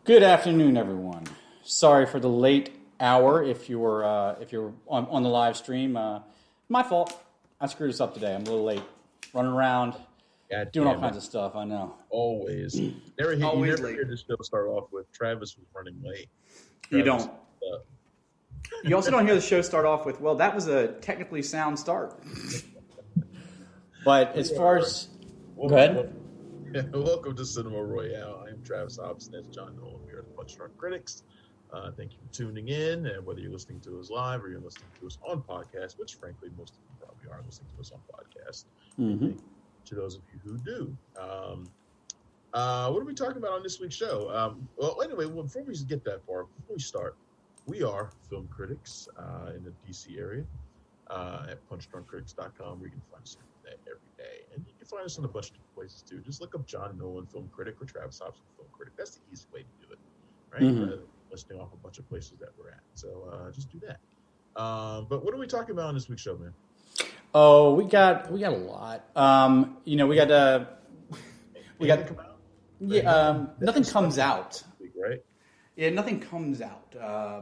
Good afternoon, everyone. Sorry for the late hour. If you're on the live stream, my fault. I screwed us up today. I'm a little late, running around, doing all kinds of stuff. I know. Always. Always never late. hear this show start off with Travis was running late. You don't. You also don't hear the show start off with, well, that was a technically sound start. But as far as... Go ahead. Welcome to Cinema Royale. I am Travis Hopson. That's John Nolan. We are the Punch Drunk Critics. Thank you for tuning in. And whether you're listening to us live or you're listening to us on podcast, which frankly most of you probably are listening to us on podcast, to those of you who do. What are we talking about on this week's show? Before we get that far, before we start, we are film critics in the DC area at punchdrunkcritics.com, where you can find us every day. And you can find us in a bunch of different places too. Just look up John Nolan Film Critic or Travis Hopson Film Critic. That's the easy way to do it, right? Listing off a bunch of places that we're at. So just do that. But what are we talking about on this week's show, man? Oh, we got a lot. Nothing comes out. Right? Yeah, nothing comes out.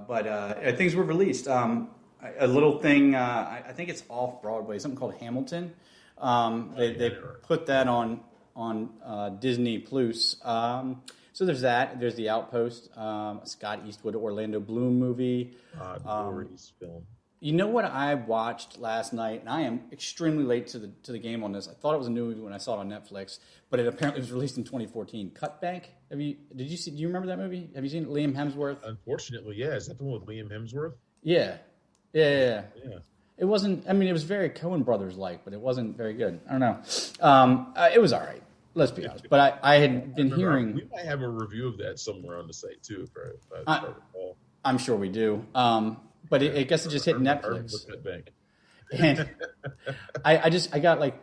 But things were released. A little thing, I think it's off Broadway, something called Hamilton. They put that on Disney Plus. So there's that. There's the Outpost, Scott Eastwood, Orlando Bloom movie. Rod Lurie's film. You know what I watched last night, and I am extremely late to the game on this. I thought it was a new movie when I saw it on Netflix, but it apparently was released in 2014. Cutbank. Do you remember that movie? Have you seen it? Liam Hemsworth? Unfortunately, yeah. Is that the one with Liam Hemsworth? Yeah. It wasn't. I mean, it was very Coen Brothers like, but it wasn't very good. I don't know. It was all right. Let's be honest. But I had been hearing. We might have a review of that somewhere on the site too. I'm sure we do. But I guess it just hit Netflix. And I got like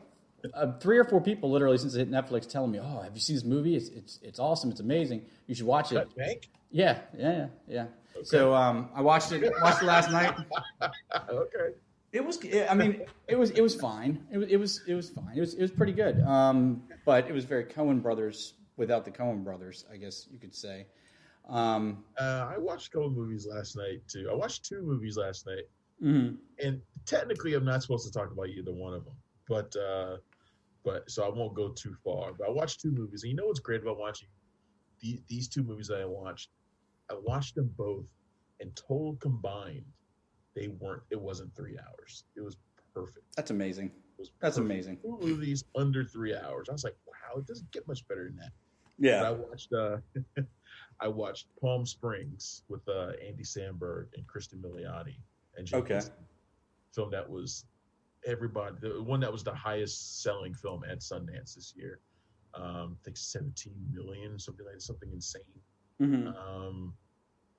3 or 4 people literally since it hit Netflix telling me, "Oh, have you seen this movie? It's awesome. It's amazing. You should watch it." Cutbank? Yeah. Okay. So I watched it last night. Okay. It was fine. It was fine. It was pretty good. But it was very Coen Brothers without the Coen Brothers, I guess you could say. I watched Coen movies last night too. I watched 2 movies last night, and technically I'm not supposed to talk about either one of them. But so I won't go too far. But I watched 2 movies, and you know what's great about watching these 2 movies that I watched them both, and total combined, it wasn't 3 hours. It was perfect. That's amazing. That's amazing. 2 movies under 3 hours. I was like, wow, it doesn't get much better than that. Yeah. But I watched Palm Springs with Andy Samberg and Kristen Milioti and Jake Easton. Film that was the one that was the highest selling film at Sundance this year. I think 17 million, something insane.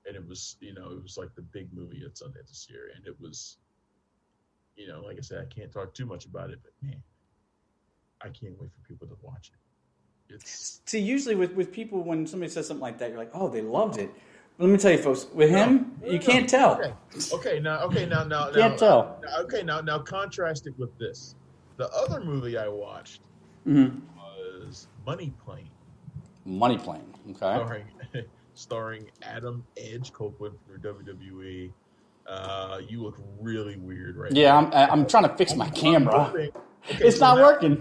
And it was, it was like the big movie at Sundance this year. And it was, like I said, I can't talk too much about it, but man, I can't wait for people to watch it. See, usually with people, when somebody says something like that, you're like, oh, they loved it. But let me tell you, folks, with him, you can't tell. Now, can't tell. Now contrast it with this. The other movie I watched was Money Plane. Money Plane, okay. Starring Adam Edge Copeland from WWE. You look really weird right now. Yeah, I'm trying to fix my camera. It's not working.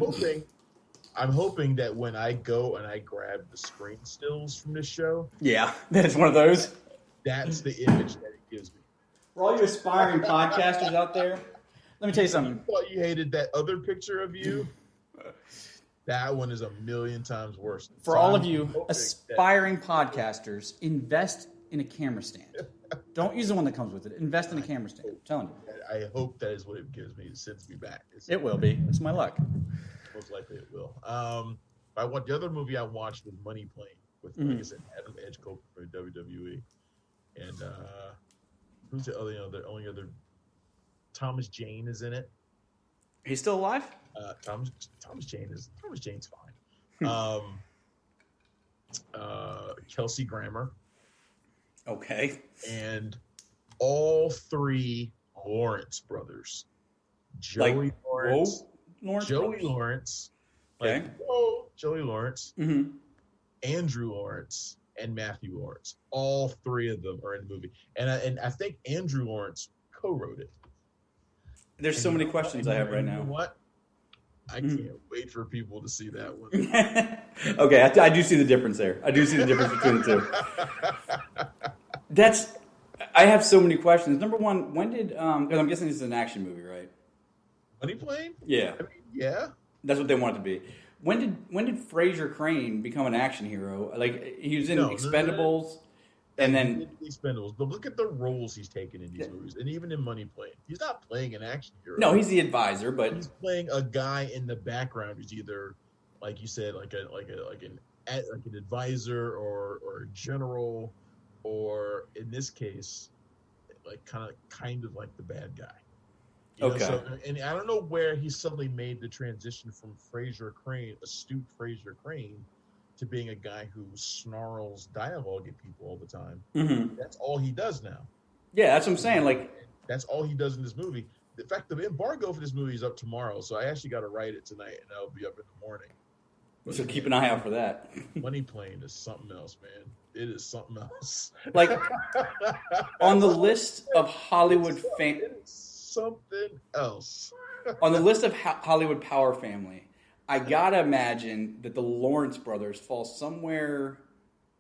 I'm hoping that when I go and I grab the screen stills from this show, yeah, that's one of those. That's the image that it gives me. For all you aspiring podcasters out there, let me tell you something. You thought you hated that other picture of you? That one is a million times worse. For all of you aspiring podcasters, invest in a camera stand. Don't use the one that comes with it. Invest in a camera stand. I'm telling you. I hope that is what it gives me. It sends me back. It will be. It's my luck. Most likely it will. The other movie I watched was Money Plane with, like I said, Adam Edge Copeland for WWE. And who's the only other? Thomas Jane is in it. He's still alive? Thomas Jane's fine. Kelsey Grammer. Okay. And all 3 Lawrence brothers. Joey Lawrence. Lawrence. Joey Lawrence. Andrew Lawrence. and Matthew Lawrence. All three of them are in the movie, and I think Andrew Lawrence co-wrote it. There's so many questions I have right now. You know what? I can't wait for people to see that one. Okay, I do see the difference there. I do see the difference between the two. I have so many questions. Number one, when did, because I'm guessing this is an action movie, right? Money Plane? Yeah. I mean, yeah. That's what they want it to be. When did Fraser Crane become an action hero? Like, he was in Expendables, and then Expendables. But look at the roles he's taken in these movies, and even in Money Plane, he's not playing an action hero. No, he's the advisor, but he's playing a guy in the background who's either, like you said, like an advisor or a general, or in this case, like kind of like the bad guy. You know, so, and I don't know where he suddenly made the transition from astute Fraser Crane, to being a guy who snarls dialogue at people all the time. Mm-hmm. That's all he does now. Yeah, that's what I'm saying. Like, that's all he does in this movie. In fact, the embargo for this movie is up tomorrow, so I actually got to write it tonight, and I'll be up in the morning. But so keep an eye out for that. Money Plane is something else, man. It is something else. Like, on the list of Hollywood something else. On the list of Hollywood power family, I gotta imagine that the Lawrence brothers fall somewhere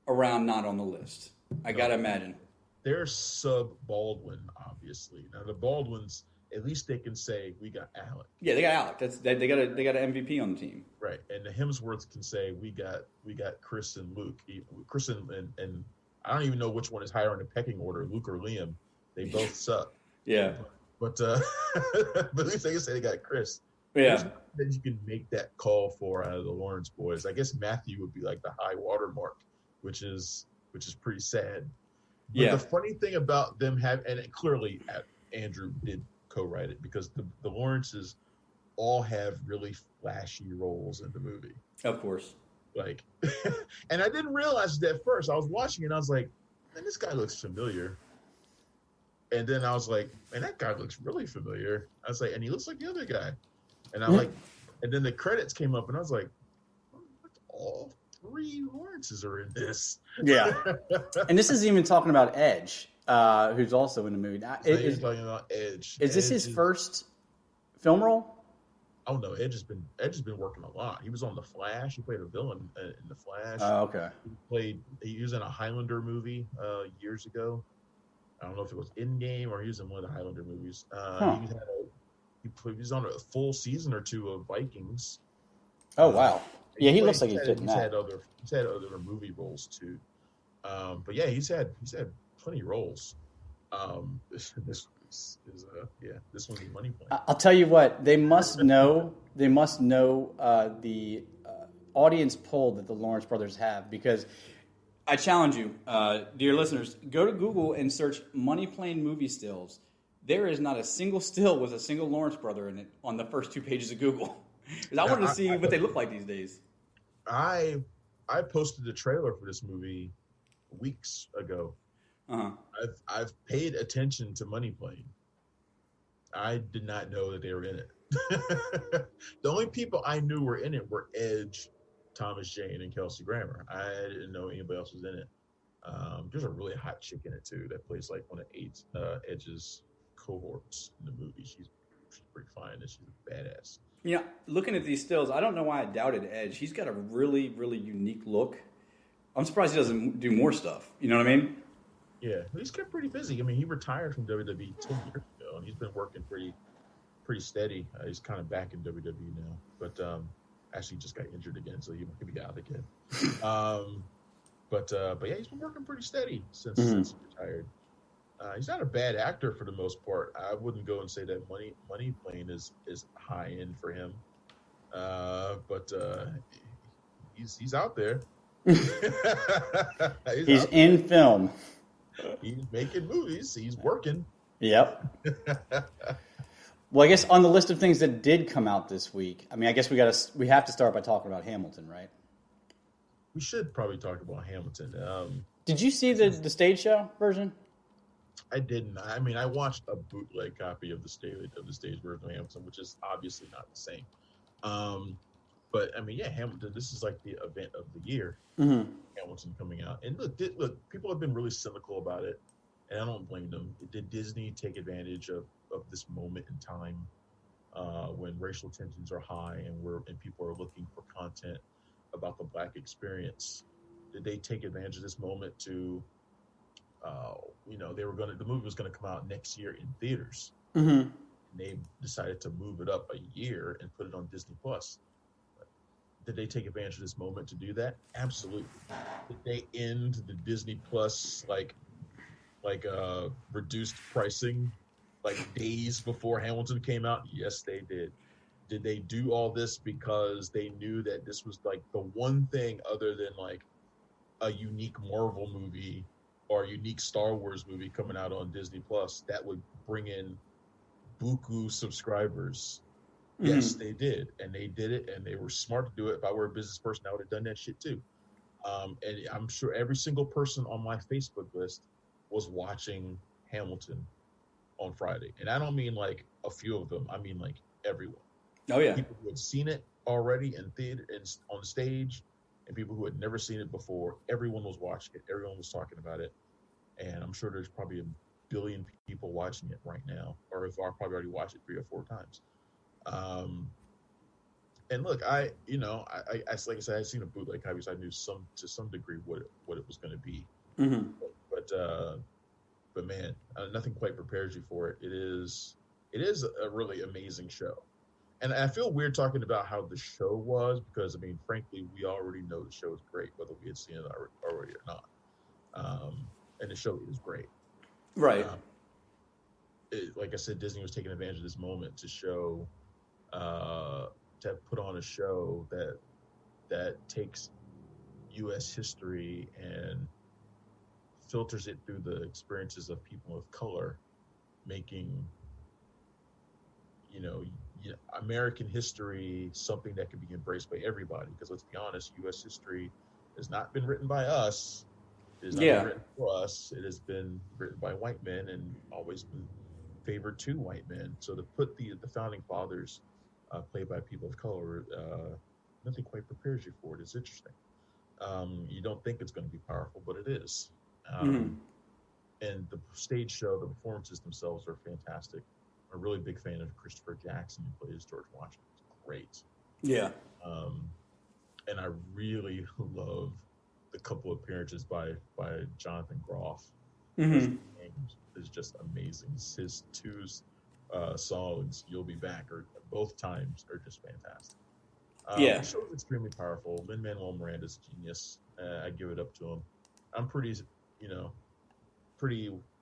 around not on the list. I gotta imagine. They're sub Baldwin, obviously. Now the Baldwins, at least they can say we got Alec. Yeah, they got Alec. They got an MVP on the team. Right, and the Hemsworths can say we got Chris and Luke. Chris and I don't even know which one is higher in the pecking order, Luke or Liam. They both suck. Yeah. But at least they can say they got Chris. Yeah. Then you can make that call for out of the Lawrence boys. I guess Matthew would be like the high water mark, which is pretty sad. But the funny thing about them and clearly Andrew did co-write it, because the Lawrences all have really flashy roles in the movie. Of course. Like, and I didn't realize that at first. I was watching it and I was like, man, this guy looks familiar. And then I was like, man, that guy looks really familiar. I was like, and he looks like the other guy. And I'm like, and then the credits came up and I was like, all three Lawrences are in this. Yeah. And this isn't even talking about Edge, who's also in the movie. He's talking about Edge. Is this his first film role? Oh no, Edge has been working a lot. He was on The Flash. He played a villain in The Flash. Oh, okay. He was in a Highlander movie years ago. I don't know if it was In-Game or he was in one of the Highlander movies. He was on a full season or two of Vikings. Oh wow! Yeah, he looks like he's fitting that. He's had other movie roles too. But yeah, he's had plenty of roles. This one's Money Plane. I'll tell you what, they must know the audience poll that the Lawrence brothers have, because I challenge you, dear listeners, go to Google and search Money Plane movie stills. There is not a single still with a single Lawrence brother in it on the first 2 pages of Google. Because I wanted to see what they look like these days. I posted the trailer for this movie weeks ago. Uh-huh. I've paid attention to Money Plane. I did not know that they were in it. The only people I knew were in it were Edge, Thomas Jane, and Kelsey Grammer. I didn't know anybody else was in it. There's a really hot chick in it too that plays like one of Edge's cohorts in the movie. She's pretty fine and she's a badass. You know, looking at these stills, I don't know why I doubted Edge. He's got a really, really unique look. I'm surprised he doesn't do more stuff. You know what I mean? Yeah, he's kept pretty busy. I mean, he retired from WWE 10 years ago, and he's been working pretty steady. He's kind of back in WWE now, but actually just got injured again, so he might be out again. But yeah, he's been working pretty steady since he retired. He's not a bad actor for the most part. I wouldn't go and say that Money Plane is high end for him, but he's out there. he's in film. He's making movies. He's working. Yep. Well, I guess on the list of things that did come out this week, I mean, I guess we have to start by talking about Hamilton, right? We should probably talk about Hamilton. Did you see the stage show version? I didn't. I mean, I watched a bootleg copy of the stage version of Hamilton, which is obviously not the same. But I mean, yeah, Hamilton. This is like the event of the year. Mm-hmm. Hamilton coming out, and look, people have been really cynical about it, and I don't blame them. Did Disney take advantage of this moment in time when racial tensions are high and people are looking for content about the Black experience? Did they take advantage of this moment to, the movie was going to come out next year in theaters. Mm-hmm. They decided to move it up a year and put it on Disney Plus. Did they take advantage of this moment to do that? Absolutely. Did they end the Disney Plus reduced pricing like days before Hamilton came out? Yes, they did. Did they do all this because they knew that this was like the one thing other than like a unique Marvel movie or a unique Star Wars movie coming out on Disney Plus that would bring in buku subscribers? Mm-hmm. Yes, they did, and they did it, and they were smart to do it. If I were a business person, I would have done that shit too. And I'm sure every single person on my Facebook list was watching Hamilton on Friday, and I don't mean like a few of them. I mean like everyone. Oh yeah, People who had seen it already in theater and on stage, and people who had never seen it before. Everyone was watching it. Everyone was talking about it, and I'm sure there's probably a billion people watching it right now, or if I probably already watched it 3 or 4 times. And look, I like I said, I'd seen a bootleg copy, so I knew to some degree what it was going to be. Mm-hmm. But man, nothing quite prepares you for it. It is a really amazing show, and I feel weird talking about how the show was because I mean, frankly, we already know the show is great, whether we had seen it already or not. And the show is great, right? Like I said, Disney was taking advantage of this moment to show. To put on a show that takes U.S. history and filters it through the experiences of people of color, making American history something that can be embraced by everybody. Because let's be honest, U.S. history has not been written by us. It has not been written for us. It has been written by white men and always been favored to white men. So to put the founding fathers played by people of color, nothing quite prepares you for it. It's interesting. You don't think it's going to be powerful, but it is. And the stage show, the performances themselves are fantastic. I'm a really big fan of Christopher Jackson, who plays George Washington. It's great. Yeah. And I really love the couple appearances by Jonathan Groff. Mm-hmm. Is just amazing. His 2 songs, "You'll Be Back," or both times are just fantastic. The show is extremely powerful. Lin-Manuel Miranda's genius. I give it up to him. I'm pretty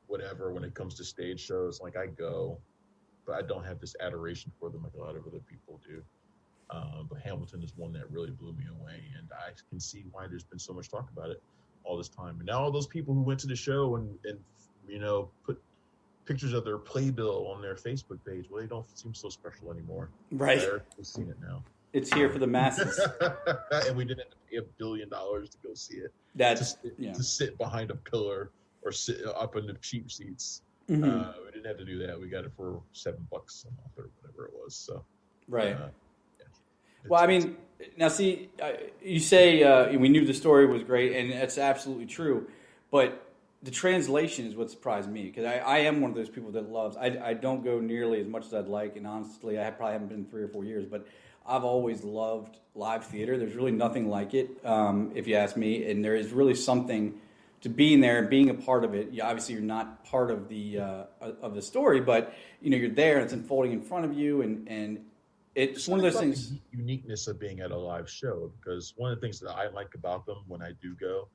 whatever when it comes to stage shows. Like I go, but I don't have this adoration for them like a lot of other people do. But Hamilton is one that really blew me away, and I can see why there's been so much talk about it all this time. And now all those people who went to the show and put pictures of their playbill on their Facebook page, well, they don't seem so special anymore. Right. We've seen it now. It's here for the masses. And we didn't have to pay $1 billion to go see it. To sit behind a pillar or sit up in the cheap seats. Mm-hmm. We didn't have to do that. We got it for $7 a month or whatever it was. So right. Well, I mean, now see, you say we knew the story was great, and that's absolutely true. But the translation is what surprised me, because I am one of those people that loves. I don't go nearly as much as I'd like, and honestly, I probably haven't been in 3 or 4 years, but I've always loved live theater. There's really nothing like it, if you ask me, and there is really something to being there and being a part of it. Obviously, you're not part of the story, but you're there and it's unfolding in front of you, and it's one of those things. The uniqueness of being at a live show, because one of the things that I like about them when I do go,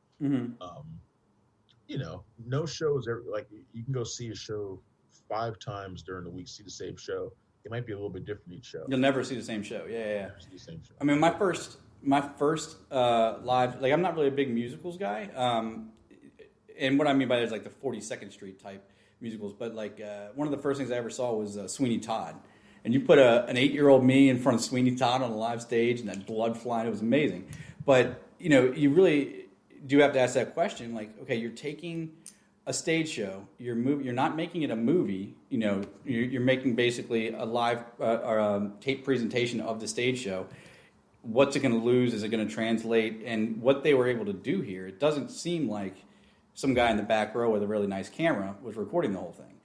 no shows like you can go see a show 5 times during the week, see the same show. It might be a little bit different each show. You'll never see the same show. Yeah. Never see the same show. I mean, my first live, like I'm not really a big musicals guy. And what I mean by that is like the 42nd Street type musicals. But like one of the first things I ever saw was Sweeney Todd. And you put an 8-year-old me in front of Sweeney Todd on a live stage and that blood flying, it was amazing. But, you really do have to ask that question. Like, okay, you're taking a stage show, you're not making it a movie, you're making basically a live or a tape presentation of the stage show. what's it going to lose? Is it going to translate? And what they were able to do here, it doesn't seem like some guy in the back row with a really nice camera was recording the whole thing.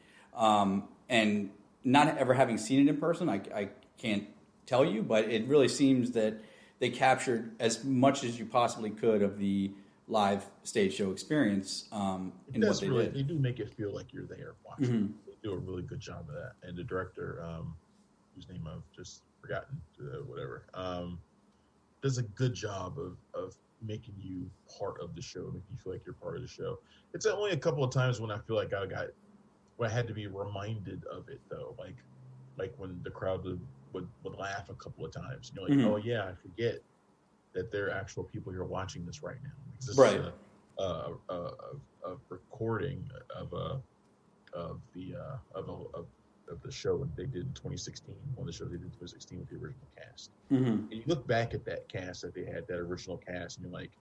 And not ever having seen it in person, I can't tell you, but it really seems that they captured as much as you possibly could of the live stage show experience in what they did. They do make it feel like you're there watching. They do a really good job of that. And the director, whose name I've just forgotten, whatever, does a good job of making you part of the show, making you feel like you're part of the show. It's only a couple of times when I feel like I had to be reminded of it, though, like when the crowd would laugh a couple of times. You're like, oh yeah, I forget that there are actual people here watching this right now. Because this is a recording of the show that they did in 2016. One of the shows they did in 2016 with the original cast. And you look back at that cast that they had, that original cast, and you're like,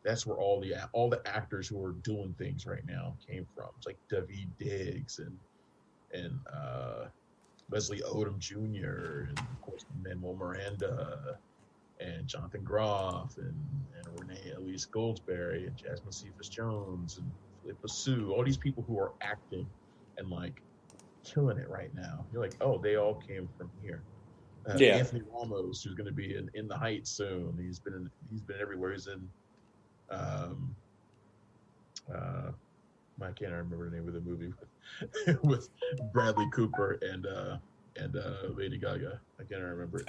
that's where all the actors who are doing things right now came from. It's like Daveed Diggs and Leslie Odom Jr. and of course Manuel Miranda and Jonathan Groff and Renee Elise Goldsberry and Jasmine Cephas Jones and Philippa Sue. All these people who are acting and like killing it right now. You're like, oh, they all came from here. Anthony Ramos, who's going to be in the Heights soon. He's been everywhere. He's in. I can't remember the name of the movie with Bradley Cooper and Lady Gaga. I can't remember.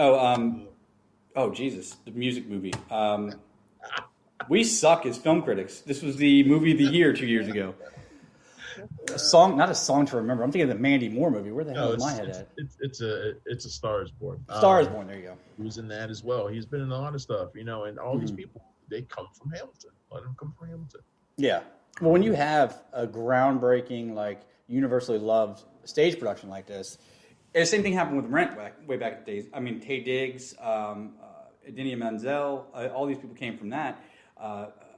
Oh Jesus, the music movie. We suck as film critics. This was the movie of the year 2 years ago. Not a song to remember. I'm thinking of the Mandy Moore movie. Where the hell is my head at? It's a Star is Born. Star is Born. There you go. He was in that as well. He's been in a lot of stuff, and all these people, they come from Hamilton. A lot of them come from Hamilton. Yeah. Well, when you have a groundbreaking, like universally loved stage production like this, and the same thing happened with Rent way back in the days. I mean, Taye Diggs, Idina Menzel, all these people came from that.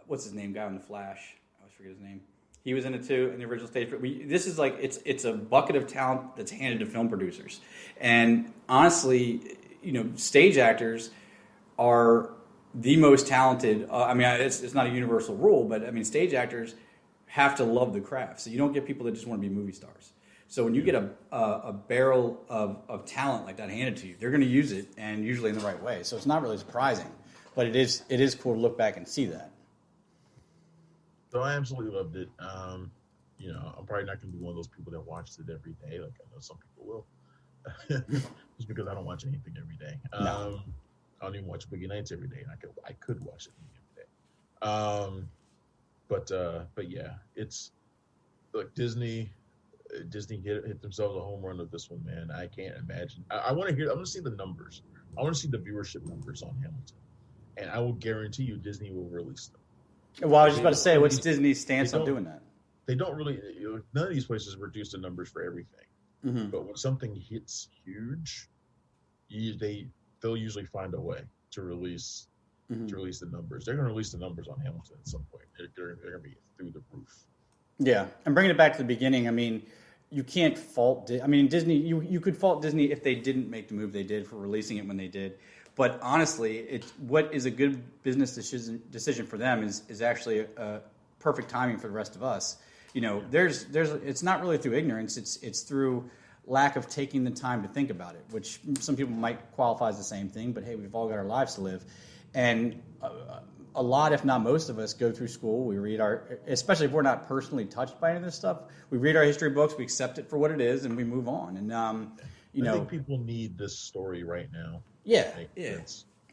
What's his name? Guy on The Flash. I always forget his name. He was in it too in the original stage. This is like it's a bucket of talent that's handed to film producers, and honestly, stage actors are the most talented. It's not a universal rule, but I mean, stage actors have to love the craft. So you don't get people that just want to be movie stars. So when you get a barrel of talent like that handed to you, they're going to use it, and usually in the right way. So it's not really surprising, but it is cool to look back and see that. So I absolutely loved it. I'm probably not going to be one of those people that watches it every day. Like I know some people will, just because I don't watch anything every day. No. I don't even watch Boogie Nights every day, and I could watch it every day. But yeah, it's like Disney hit themselves a home run with this one, man. I can't imagine. I want to see the numbers. I want to see the viewership numbers on Hamilton, and I will guarantee you Disney will release them. Well, I was just about to say, what's Disney's stance on doing that? They don't really. None of these places reduce the numbers for everything. Mm-hmm. But when something hits huge, they'll usually find a way to release the numbers. They're going to release the numbers on Hamilton at some point. They're going to be through the roof. Yeah, and bringing it back to the beginning, I mean, you can't fault. Disney. You could fault Disney if they didn't make the move they did for releasing it when they did. But honestly, it's what is a good business decision for them is actually a perfect timing for the rest of us. There's it's not really through ignorance. It's through lack of taking the time to think about it, which some people might qualify as the same thing. But hey, we've all got our lives to live, and a lot, if not most of us, go through school. We read especially if we're not personally touched by any of this stuff. We read our history books, we accept it for what it is, and we move on. And I think people need this story right now. Yeah.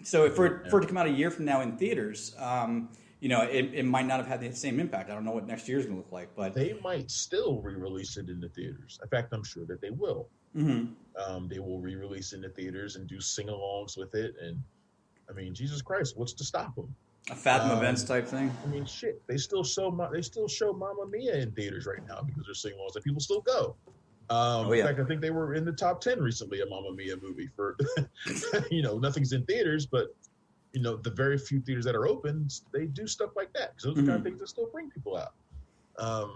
So for it to come out a year from now in theaters, it might not have had the same impact. I don't know what next year's going to look like, but they might still re-release it in the theaters. In fact, I'm sure that they will. Mm-hmm. They will re-release in the theaters and do sing-alongs with it. And I mean, Jesus Christ, what's to stop them? A Fathom Events type thing. I mean, shit. They still show Mamma Mia in theaters right now because they're sing-alongs that people still go. In fact, I think they were in the top 10 recently, a Mamma Mia movie for, nothing's in theaters, but, the very few theaters that are open, they do stuff like that. Because those are the kind of things that still bring people out.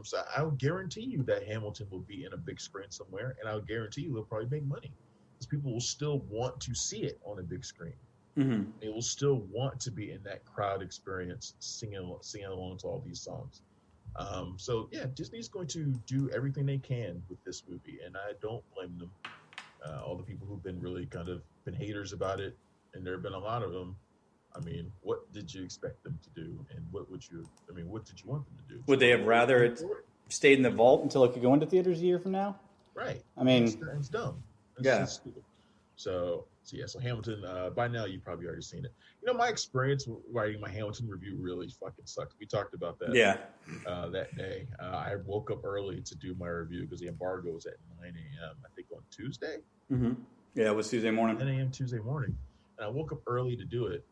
So I would guarantee you that Hamilton will be in a big screen somewhere, and I would guarantee you they'll probably make money. Because people will still want to see it on a big screen. Mm-hmm. They will still want to be in that crowd experience, singing along to all these songs. So yeah, Disney's going to do everything they can with this movie, and I don't blame them. All the people who've been really kind of been haters about it, and there have been a lot of them. I mean, what did you expect them to do, and what would you? I mean, what did you want them to do? Would they have rather it stayed in the vault until it could go into theaters a year from now? Right. I mean, it's dumb. Yeah. It's stupid. So Hamilton. By now, you've probably already seen it. You know, my experience writing my Hamilton review really fucking sucked. We talked about that. Yeah. That day, I woke up early to do my review because the embargo was at 9 a.m. I think on Tuesday. Mm-hmm. Yeah, it was Tuesday morning. 10 a.m. Tuesday morning, and I woke up early to do it,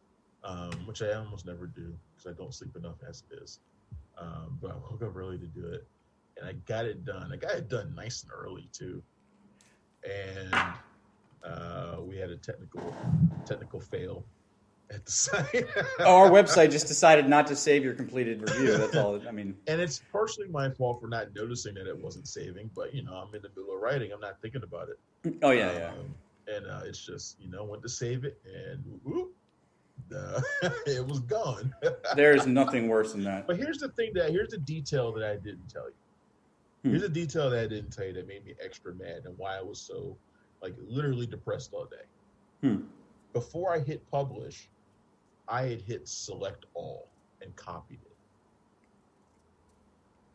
which I almost never do because I don't sleep enough as it is. But I woke up early to do it, and I got it done. I got it done nice and early too, and we had a technical fail at the site. Our website just decided not to save your completed review. That's all. I mean, and it's partially my fault for not noticing that it wasn't saving. But you know, I'm in the middle of writing. I'm not thinking about it. Oh yeah. And it's just went to save it, and whoop, it was gone. There's nothing worse than that. But here's the detail that I didn't tell you. Here's a detail that I didn't tell you that made me extra mad and why I was so literally depressed all day. Before I hit publish, I had hit select all and copied it.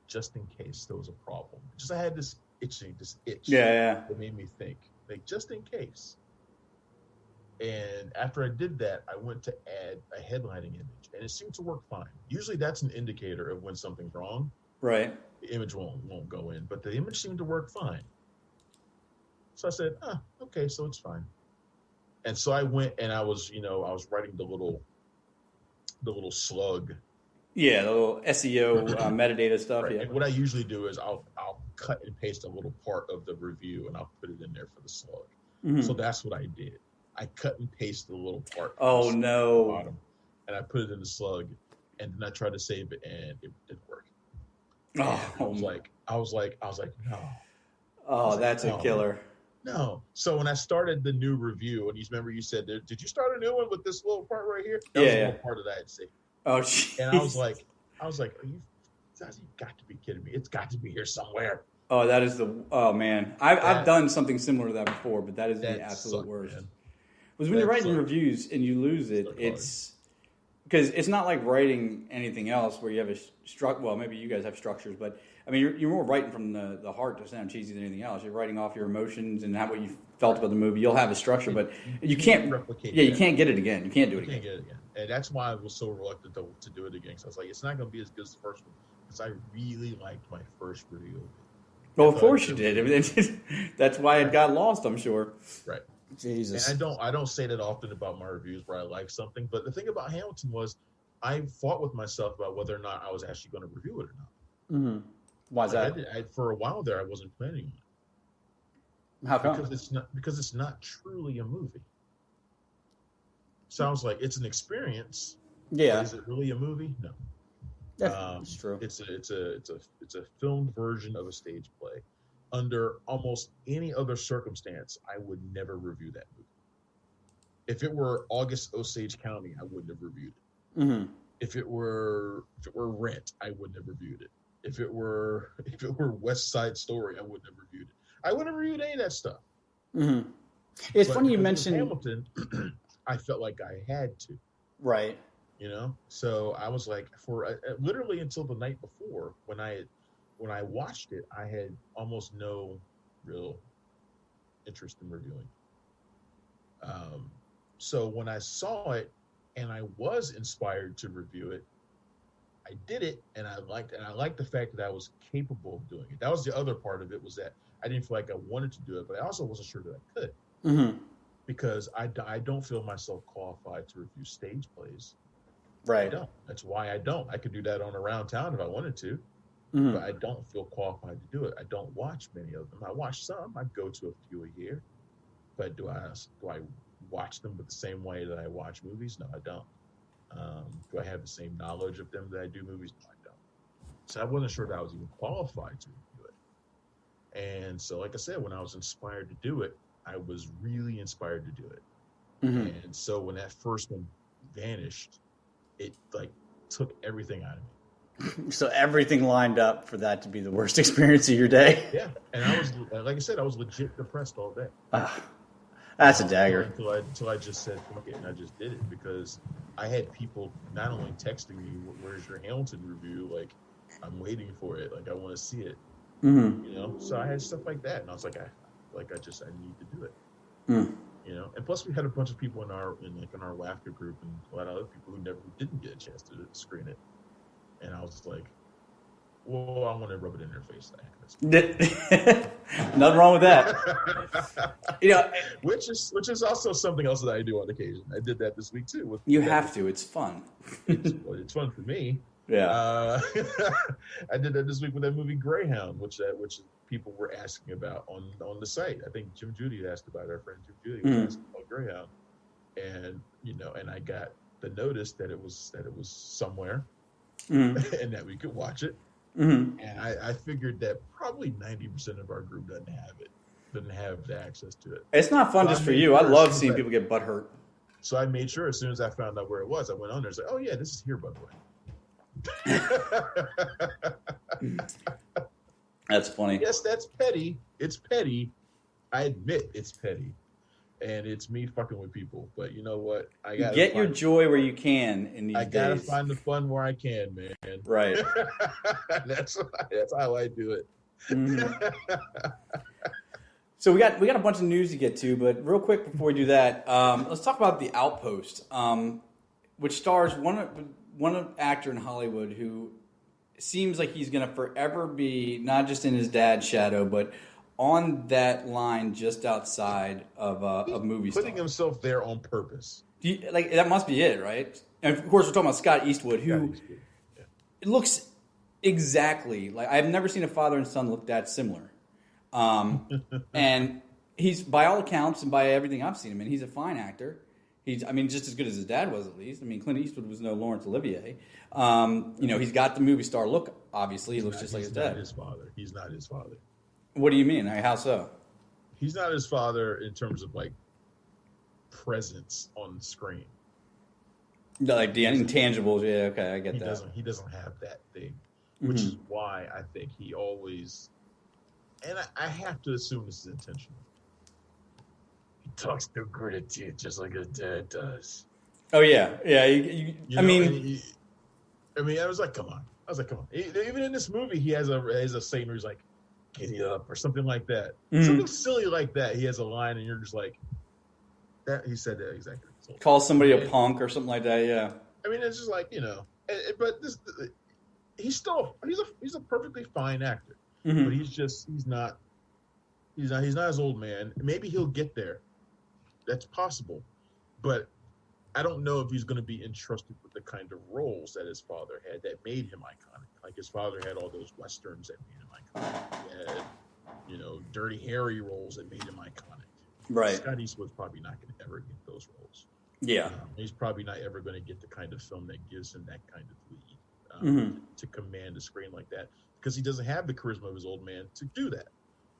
Just in case there was a problem. Just I had this itch. Yeah. That made me think. Just in case. And after I did that, I went to add a headlining image, and it seemed to work fine. Usually that's an indicator of when something's wrong. Right. The image won't go in, but the image seemed to work fine. So I said, okay, so it's fine. And so I went and I was writing the little slug. Yeah, the little SEO metadata stuff. Right. Yeah. And what I usually do is I'll cut and paste a little part of the review and I'll put it in there for the slug. Mm-hmm. So that's what I did. I cut and pasted the little part. Oh no! Bottom, and I put it in the slug, and then I tried to save it, and it didn't work. I was like, no. Oh, that's a killer. No. So when I started the new review, and you said, did you start a new one with this little part right here? That was a little part of that I'd saved. Oh, geez. And I was like, you got to be kidding me. It's got to be here somewhere. Oh, that is oh man. I've done something similar to that before, but that is the absolute worst. Man. Was when you're writing reviews and you lose it, it's because it's not like writing anything else where you have well, maybe you guys have structures, but I mean, you're more writing from the heart to sound cheesy than anything else. You're writing off your emotions and what you felt about the movie. You'll have a structure, but you can't replicate. Yeah, you can't get it again. You can't do it again. You can't get it again, and that's why I was so reluctant to do it again. So I was like, it's not going to be as good as the first one because I really liked my first review. Well, of course you did. That's why it got lost, I'm sure. Right. Jesus. And I don't say that often about my reviews where I like something, but the thing about Hamilton was I fought with myself about whether or not I was actually going to review it or not. Mm-hmm. Why is that? For a while there, I wasn't planning on it. How come? Because it's not truly a movie. Sounds like it's an experience. Yeah. Is it really a movie? No. That's true. It's a filmed version of a stage play. Under almost any other circumstance, I would never review that movie. If it were August Osage County, I wouldn't have reviewed it. Mm-hmm. If it were Rent, I wouldn't have reviewed it. If it were West Side Story, I wouldn't have reviewed it. I wouldn't have reviewed any of that stuff. Mm-hmm. It's funny you mentioned Hamilton. I felt like I had to. Right. So I was like, for literally until the night before, when I watched it, I had almost no real interest in reviewing. So when I saw it and I was inspired to review it, I did it, and I liked the fact that I was capable of doing it. That was the other part of it, was that I didn't feel like I wanted to do it, but I also wasn't sure that I could. Mm-hmm. Because I don't feel myself qualified to review stage plays. Right. I don't. That's why I don't. I could do that on Around Town if I wanted to. Mm-hmm. But I don't feel qualified to do it. I don't watch many of them. I watch some. I go to a few a year. But do I watch them the same way that I watch movies? No, I don't. Do I have the same knowledge of them that I do movies? No, I don't. So I wasn't sure that I was even qualified to review it. And so, like I said, when I was inspired to do it, I was really inspired to do it. Mm-hmm. And so when that first one vanished, it like took everything out of me. So everything lined up for that to be the worst experience of your day. Yeah, and I was, like I said, I was legit depressed all day. That's a dagger. Until I just said fuck it, and I just did it because I had people not only texting me, "Where's your Hamilton review?" Like, I'm waiting for it. Like, I want to see it. Mm-hmm. You know, so I had stuff like that, and I was like, I need to do it. Mm. You know, and plus we had a bunch of people in our laughter group and a lot of other people who didn't get a chance to screen it, and I was just like, well, I want to rub it in their face. Nothing wrong with that. You know, which is also something else that I do on occasion. I did that this week too. You have to. It's fun. It's fun for me. Yeah. I did that this week with that movie Greyhound, which people were asking about on the site. I think Jim Judy asked about it. Our friend Jim Judy was asking about Greyhound, and and I got the notice that it was somewhere, and that we could watch it. Mm-hmm. And I figured that probably 90% of our group doesn't have the access to it. It's not fun just for you. I love seeing people get butt hurt. So I made sure as soon as I found out where it was, I went on there and said, "Oh yeah, this is here, by the way." That's funny. Yes, that's petty. It's petty. I admit it's petty, and it's me fucking with people. But you know what? I gotta get your joy where you can in these days. I gotta find the fun where I can, man. Right. That's how I do it. Mm-hmm. So we got a bunch of news to get to, but real quick before we do that, let's talk about the Outpost, which stars one actor in Hollywood who seems like he's going to forever be not just in his dad's shadow, but on that line just outside of movie star. Putting himself there on purpose. That must be it, right? And of course, we're talking about Scott Eastwood, who it looks exactly like I've never seen a father and son look that similar. And he's, by all accounts and by everything I've seen him in, he's a fine actor. He's just as good as his dad was, at least. I mean, Clint Eastwood was no Laurence Olivier. He's got the movie star look. Obviously, he looks just like his dad. He's not his father. What do you mean? How so? He's not his father in terms of like presence on screen. Like the intangibles. Yeah, okay, I get that. He doesn't have that thing, which is why I think he always. And I have to assume this is intentional. He talks through gritted teeth just like his dad does. Oh yeah. I was like, come on. Even in this movie, he has a saying where he's like, "Giddy up" or something like that. Something silly like that. He has a line, and you're just like, that. He said that exactly. Call somebody a punk or something like that. Yeah. I mean, it's just like but he's a perfectly fine actor. Mm-hmm. But he's not his old man. Maybe he'll get there. That's possible. But I don't know if he's going to be entrusted with the kind of roles that his father had that made him iconic. Like his father had all those westerns that made him iconic. He had, Dirty Harry roles that made him iconic. Right. Scott Eastwood's probably not going to ever get those roles. Yeah. He's probably not ever going to get the kind of film that gives him that kind of lead to command a screen like that. Because he doesn't have the charisma of his old man to do that.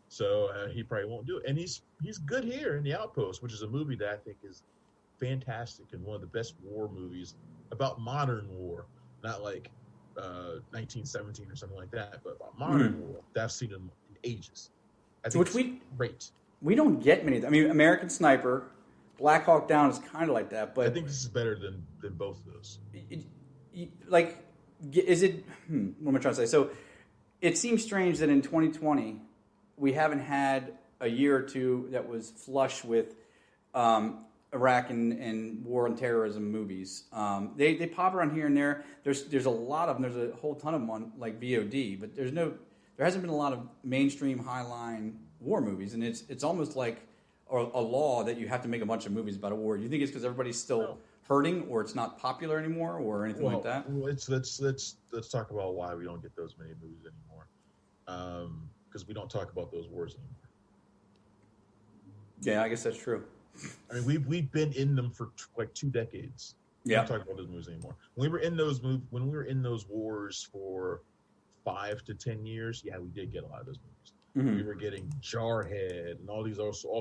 So he probably won't do it. And he's good here in The Outpost, which is a movie that I think is fantastic and one of the best war movies about modern war, not like 1917 or something like that, but about modern war that I've seen in ages. I think great. We don't get many. I mean, American Sniper, Black Hawk Down is kind of like that, but I think this is better than both of those. Is it? What am I trying to say? So. It seems strange that in 2020 we haven't had a year or two that was flush with Iraq and war and terrorism movies. They pop around here and there. There's a lot of them. There's a whole ton of them on like VOD, but there hasn't been a lot of mainstream highline war movies, and it's almost like a law that you have to make a bunch of movies about a war. Do you think it's because everybody's still hurting, or it's not popular anymore, or anything like that? Well, let's talk about why we don't get those many movies anymore. Because we don't talk about those wars anymore. Yeah, I guess that's true. I mean, we've been in them for like 2 decades. Yeah, we don't talk about those movies anymore. When we were in those wars for 5 to 10 years, yeah, we did get a lot of those movies. Mm-hmm. We were getting Jarhead and all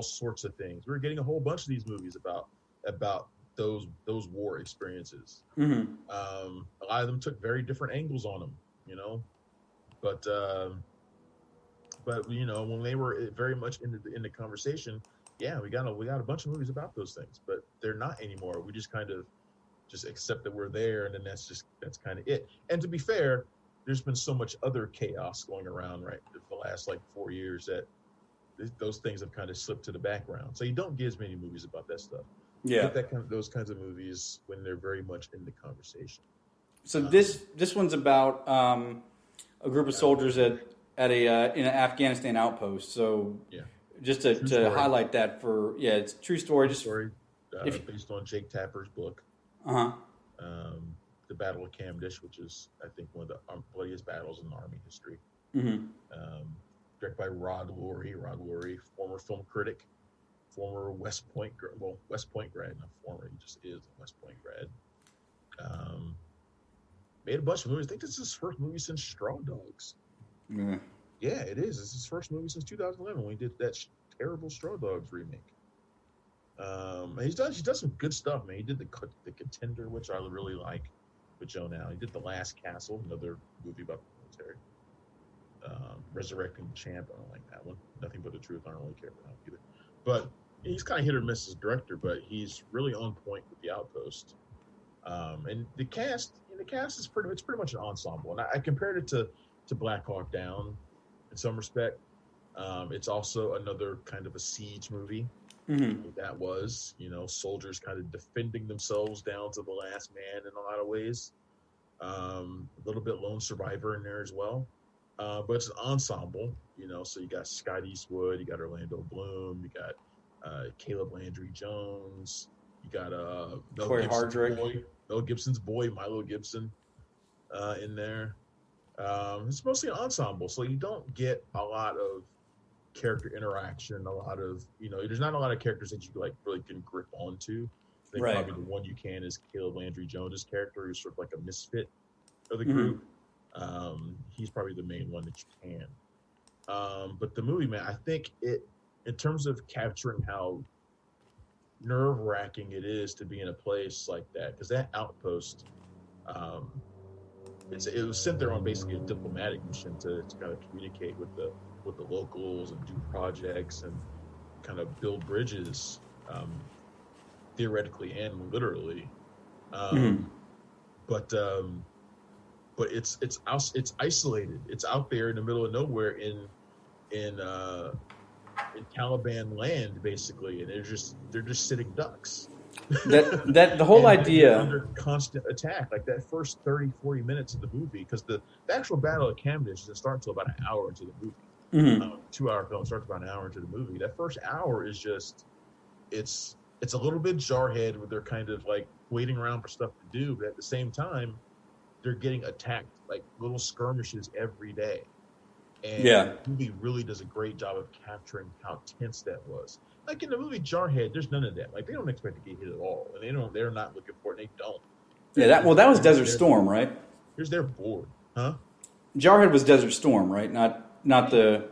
sorts of things. We were getting a whole bunch of these movies about about those war experiences. Mm-hmm. A lot of them took very different angles on them, you know, but you know, when they were very much in the conversation, yeah, we got a bunch of movies about those things, but they're not anymore. We just kind of just accept that we're there, and then that's kind of it. And to be fair, there's been so much other chaos going around, right, the last like 4 years that those things have kind of slipped to the background. So you don't get as many movies about that stuff. Yeah. You get those kinds of movies when they're very much in the conversation. So this one's about a group of soldiers at in an Afghanistan outpost. So yeah, just to highlight that it's a true story. Just story based on Jake Tapper's book. The Battle of Camdish, which is I think one of the bloodiest battles in Army history. Mm-hmm. Directed by Rod Lurie. Rod Lurie, former film critic, former West Point grad, not former, he just is a West Point grad. Made a bunch of movies. I think this is his first movie since Straw Dogs. Yeah. Yeah, it is. It's his first movie since 2011 when he did that terrible Straw Dogs remake. He's done some good stuff, man. He did the Contender, which I really like, with Joe Now. He did The Last Castle, another movie about the military. Resurrecting the Champ, I don't like that one. Nothing But the Truth, I don't really care for that either. But he's kind of hit or miss as director, but he's really on point with The Outpost. And the cast is pretty much an ensemble. And I compared it to Black Hawk Down in some respect. It's also another kind of a siege movie. Mm-hmm. That was, you know, soldiers kind of defending themselves down to the last man in a lot of ways. A little bit Lone Survivor in there as well. But it's an ensemble, you know, so you got Scott Eastwood, you got Orlando Bloom, you got Caleb Landry Jones, you got Mel Gibson's boy, Milo Gibson, in there. It's mostly an ensemble, so you don't get a lot of character interaction, a lot of, you know, there's not a lot of characters that you like really can grip onto. I think probably the one you can is Caleb Landry Jones's character, who's sort of like a misfit of the group. He's probably the main one that you can. But the movie, man, I think in terms of capturing how nerve-wracking it is to be in a place like that, because that outpost, it was sent there on basically a diplomatic mission to kind of communicate with the locals and do projects and kind of build bridges, theoretically and literally. But it's isolated. It's out there in the middle of nowhere in Taliban land, basically, and they're just sitting ducks. That the whole idea under constant attack, like that first 30-40 minutes of the movie, because the actual Battle of Camdish doesn't start until about an hour into the movie. 2-hour film starts about an hour into the movie. That first hour is just it's a little bit jarhead, where they're kind of like waiting around for stuff to do, but at the same time they're getting attacked, like little skirmishes every day. And the movie really does a great job of capturing how tense that was. Like in the movie Jarhead, there's none of that. Like they don't expect to get hit at all, and they're not looking for it. And they don't. That was Desert Storm, right? Here's their board, huh? Jarhead was Desert Storm, right? Not the.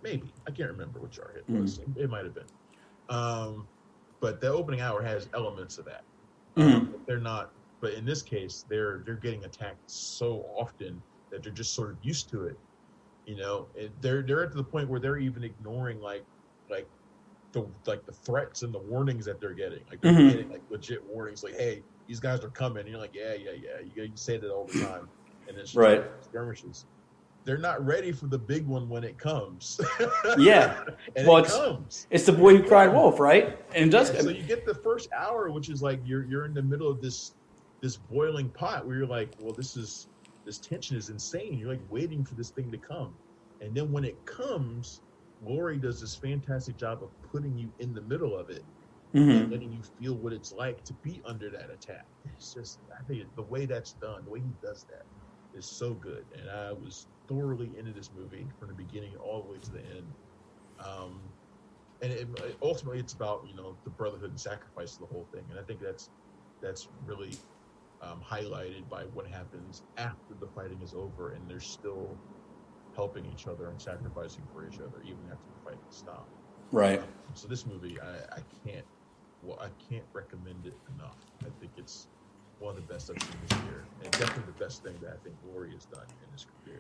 Maybe I can't remember what Jarhead was. It might have been. But the opening hour has elements of that. They're not. But in this case, they're getting attacked so often that they're just sort of used to it. You know, they're at the point where they're even ignoring like the threats and the warnings that they're getting. Like they're getting like legit warnings, like, "Hey, these guys are coming." And you're like, "Yeah." You say that all the time, and it's just like skirmishes. They're not ready for the big one when it comes. Yeah, and well, it comes. It's the boy who cried wolf, right? And it does. So you get the first hour, which is like you're in the middle of this boiling pot where you're like, well, this tension is insane. You're like waiting for this thing to come, and then when it comes, Laurie does this fantastic job of putting you in the middle of it and letting you feel what it's like to be under that attack. It's just, I think the way that's done, the way he does that is so good. And I was thoroughly into this movie from the beginning all the way to the end. And ultimately it's about, you know, the brotherhood and sacrifice of the whole thing. And I think that's really highlighted by what happens after the fighting is over and they're still helping each other and sacrificing for each other even after the fight stops. Right. So this movie, I can't well, I can't recommend it enough. I think it's one of the best I've seen this year, and definitely the best thing that I think Lurie has done in his career.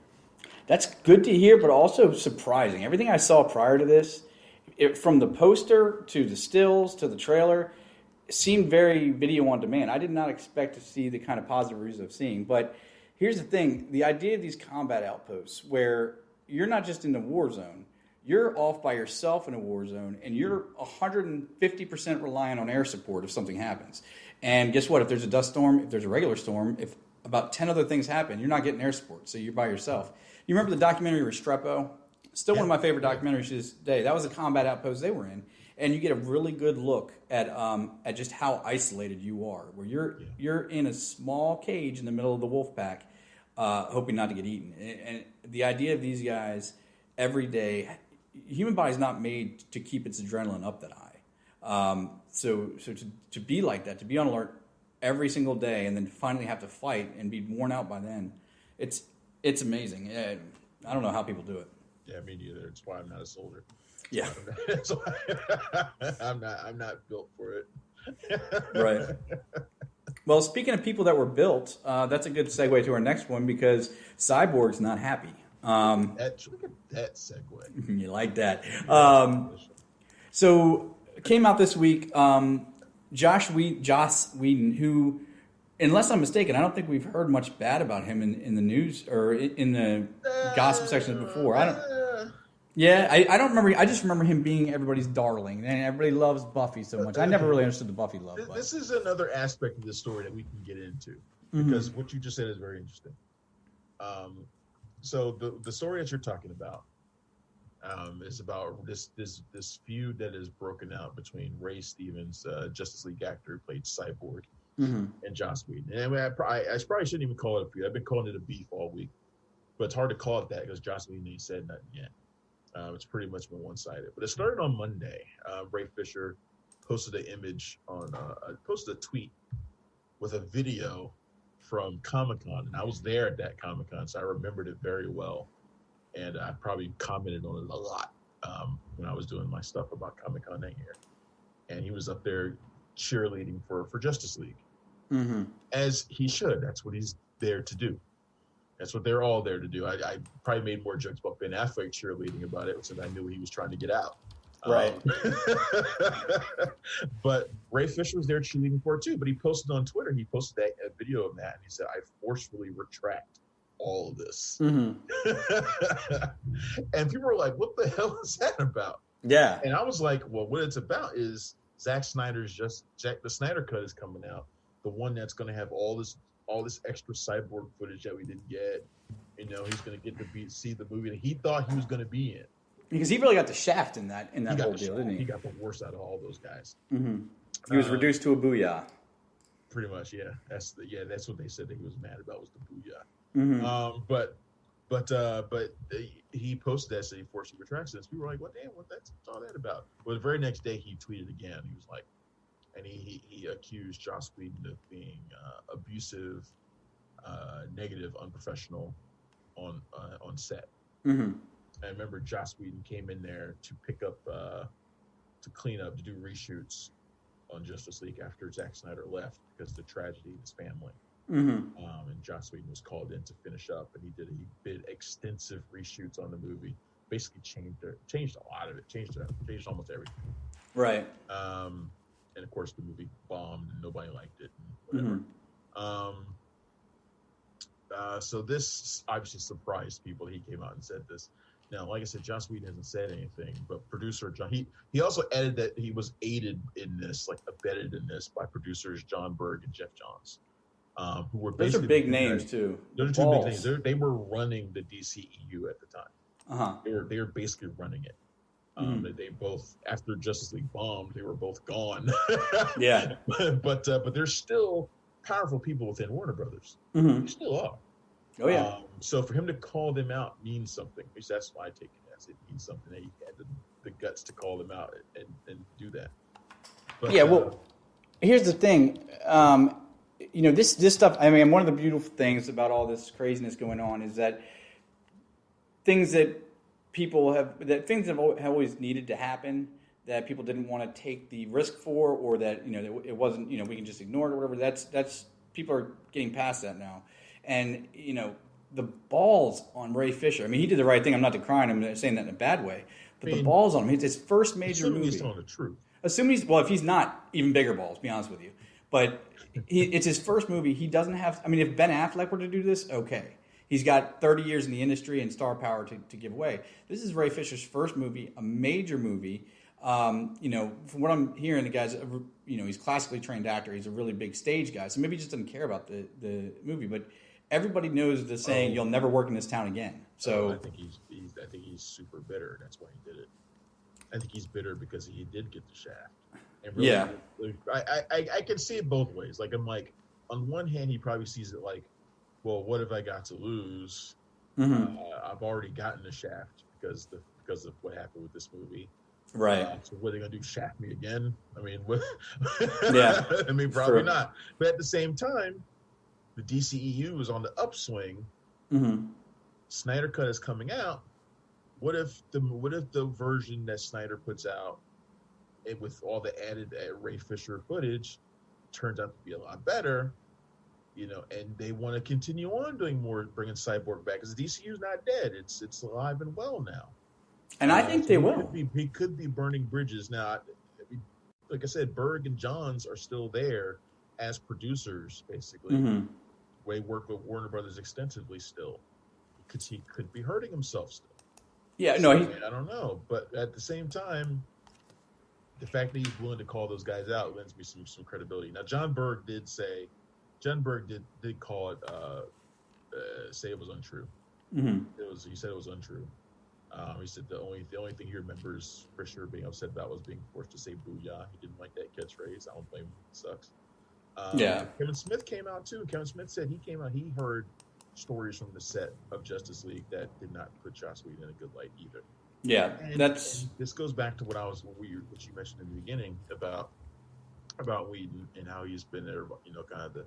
That's good to hear, but also surprising. Everything I saw prior to this, from the poster to the stills to the trailer, seemed very video on demand. I did not expect to see the kind of positive reviews I've seen. But here's the thing. The idea of these combat outposts where you're not just in the war zone, you're off by yourself in a war zone, and you're 150% reliant on air support if something happens. And guess what? If there's a dust storm, if there's a regular storm, if about 10 other things happen, you're not getting air support, so you're by yourself. You remember the documentary Restrepo? Still one of my favorite documentaries to this day. That was a combat outpost they were in. And you get a really good look at just how isolated you are, where you're in a small cage in the middle of the wolf pack, hoping not to get eaten. And the idea of these guys every day, human body's not made to keep its adrenaline up that high. So to be like that, to be on alert every single day, and then finally have to fight and be worn out by then, it's amazing. I don't know how people do it. Yeah, me neither. It's why I'm not a soldier. Yeah, That's why I'm not built for it. Right. Well, speaking of people that were built, that's a good segue to our next one because Cyborg's not happy. Look at that segue. You like that? So came out this week. Joss Whedon, who, unless I'm mistaken, I don't think we've heard much bad about him in the news or in the gossip sections before. I don't remember. I just remember him being everybody's darling, and everybody loves Buffy so much. I never really understood the Buffy love. This is another aspect of the story that we can get into because what you just said is very interesting. So the story that you're talking about is about this feud that is broken out between Ray Stevens, Justice League actor who played Cyborg, and Joss Whedon. And I probably shouldn't even call it a feud. I've been calling it a beef all week, but it's hard to call it that because Joss Whedon ain't said nothing yet. It's pretty much been one-sided. But it started on Monday. Ray Fisher posted an image posted a tweet with a video from Comic-Con, and I was there at that Comic-Con, so I remembered it very well. And I probably commented on it a lot when I was doing my stuff about Comic-Con that year. And he was up there cheerleading for Justice League, as he should. That's what he's there to do. That's what they're all there to do. I probably made more jokes about Ben Affleck cheerleading about it since I knew he was trying to get out. Right. But Ray Fisher was there cheerleading for it too. But he posted on Twitter, a video of that, and he said, "I forcefully retract all of this." And people were like, "What the hell is that about?" Yeah. And I was like, "Well, what it's about is Zack Snyder's the Snyder Cut is coming out, the one that's going to have all this extra cyborg footage that we didn't get. He's going to get to see the movie that he thought he was going to be in." Because he really got the shaft in that whole deal, didn't he? He got the worst out of all those guys. He was reduced to a booyah. Pretty much, yeah. That's what they said that he was mad about, was the booyah. But he posted that, saying he forcibly retracts this. People were like, what's all that about? Well, the very next day he tweeted again. He was like, and he accused Joss Whedon of being abusive, negative, unprofessional on set. I remember Joss Whedon came in there to pick up, to clean up, to do reshoots on Justice League after Zack Snyder left because of the tragedy in his family. And Joss Whedon was called in to finish up, and he did extensive reshoots on the movie. Basically changed a lot of it, changed almost everything. Right. And of course the movie bombed and nobody liked it. And whatever. So this obviously surprised people. He came out and said this. Now, like I said, Joss Whedon hasn't said anything, but producer John, he also added that he was aided in this, like abetted in this, by producers John Berg and Jeff Johns, who were basically, those are big names too. Those are two big names. They were running the DCEU at the time. They were basically running it. They both, after Justice League bombed, they were both gone. Yeah, but they're still powerful people within Warner Brothers. They still are. Oh yeah. So for him to call them out means something. At least that's why I take it as. It means something that he had the guts to call them out and do that. But, yeah. Well, here's the thing. This stuff. I mean, one of the beautiful things about all this craziness going on is that things that have always needed to happen, that people didn't want to take the risk for, or that it wasn't we can just ignore it or whatever. That's people are getting past that now, and the balls on Ray Fisher. I mean, he did the right thing. I'm not decrying him, saying that in a bad way, but the balls on him. It's his first major movie. He's telling the truth. Assuming if he's not, even bigger balls. To be honest with you, but it's his first movie. He doesn't have. I mean, if Ben Affleck were to do this, okay. He's got 30 years in the industry and star power to give away. This is Ray Fisher's first movie, a major movie. From what I'm hearing, the guy's, he's a classically trained actor. He's a really big stage guy. So maybe he just doesn't care about the movie. But everybody knows the saying, "You'll never work in this town again." So I think he's super bitter. That's why he did it. I think he's bitter because he did get the shaft. And really, yeah. I can see it both ways. Like, I'm like, on one hand, he probably sees it like, well, what have I got to lose? Mm-hmm. I've already gotten the shaft because of what happened with this movie. Right. So what are they going to do? Shaft me again? I mean, what? Yeah. I mean, probably not. But at the same time, the DCEU is on the upswing. Mm-hmm. Snyder Cut is coming out. What if the version that Snyder puts out, with all the added Ray Fisher footage, turns out to be a lot better? And they want to continue on doing more, bringing Cyborg back, because the DCU is not dead; it's alive and well now. And I think they will. He could be burning bridges now. Like I said, Berg and Johns are still there as producers, basically. Mm-hmm. They work with Warner Brothers extensively still, because he could be hurting himself still. Yeah, so, no, I don't know, but at the same time, the fact that he's willing to call those guys out lends me some credibility. Now, John Berg did call it, say it was untrue. Mm-hmm. He said it was untrue. He said the only thing he remembers for sure being upset about was being forced to say "booyah." He didn't like that catchphrase. I don't blame him. It sucks. Yeah. Kevin Smith came out too. Kevin Smith said he heard stories from the set of Justice League that did not put Joss Whedon in a good light either. Yeah, and this goes back to what you mentioned in the beginning about Whedon and how he's been there, kind of the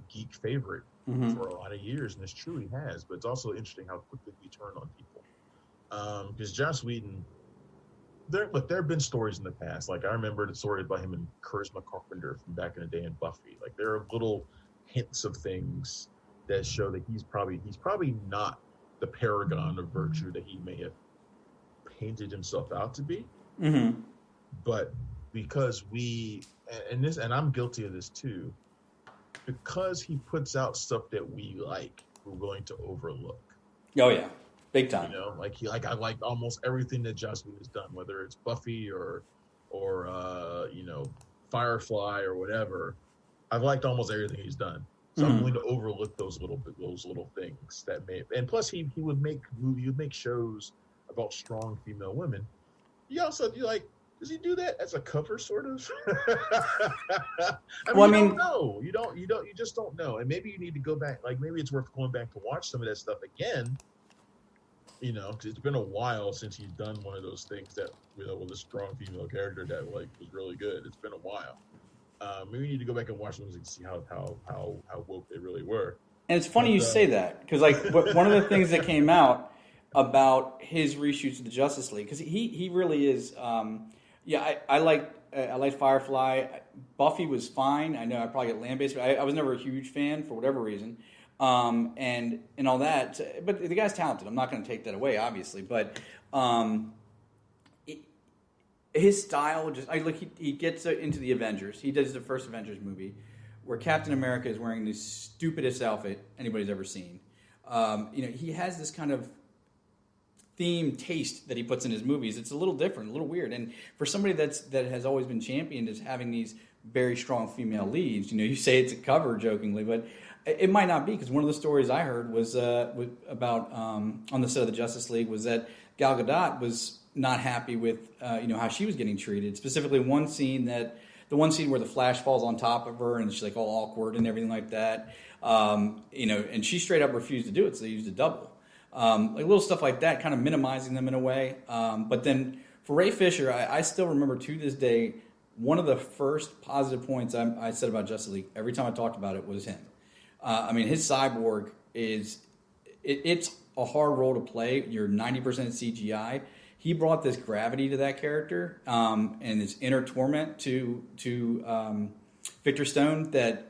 geek favorite mm-hmm. for a lot of years, and it's true, he has. But it's also interesting how quickly he turned on people. Because Joss Whedon, there have been stories in the past. Like, I remember the story about him and Charisma Carpenter from back in the day in Buffy. Like, there are little hints of things that show that he's probably not the paragon of virtue that he may have painted himself out to be. Mm-hmm. But because and I'm guilty of this too, because he puts out stuff that we like, we're willing to overlook. Oh yeah, big time. I like almost everything that Joss Whedon has done, whether it's Buffy or Firefly or whatever. I've liked almost everything he's done. So I'm willing to overlook those little things that may. And plus, he would make shows about strong female women. Does he do that as a cover, sort of? You don't know. You just don't know. And maybe you need to go back. Like, maybe it's worth going back to watch some of that stuff again. Because it's been a while since he's done one of those things that, with a strong female character that was really good. It's been a while. Maybe you need to go back and watch those and see how woke they really were. And it's funny you say that, because one of the things that came out about his reshoots of the Justice League, because he really is. I liked Firefly. Buffy was fine. I know I probably get land-based, but I was never a huge fan for whatever reason, and all that. But the guy's talented. I'm not going to take that away, obviously, but. His style, he gets into the Avengers. He does the first Avengers movie, where Captain America is wearing the stupidest outfit anybody's ever seen. He has this kind of theme taste that he puts in his movies. It's a little different, a little weird. And for somebody that has always been championed as having these very strong female leads, you say it's a cover jokingly, but it might not be, because one of the stories I heard was about on the set of the Justice League was that Gal Gadot was not happy with how she was getting treated. Specifically, the one scene where the Flash falls on top of her and she's like all awkward and everything like that. And she straight up refused to do it, so they used a double. Little stuff like that, kind of minimizing them in a way. But then for Ray Fisher, I still remember to this day, one of the first positive points I said about Justice League every time I talked about it was him. His cyborg it's a hard role to play. You're 90% CGI. he brought this gravity to that character and this inner torment to Victor Stone that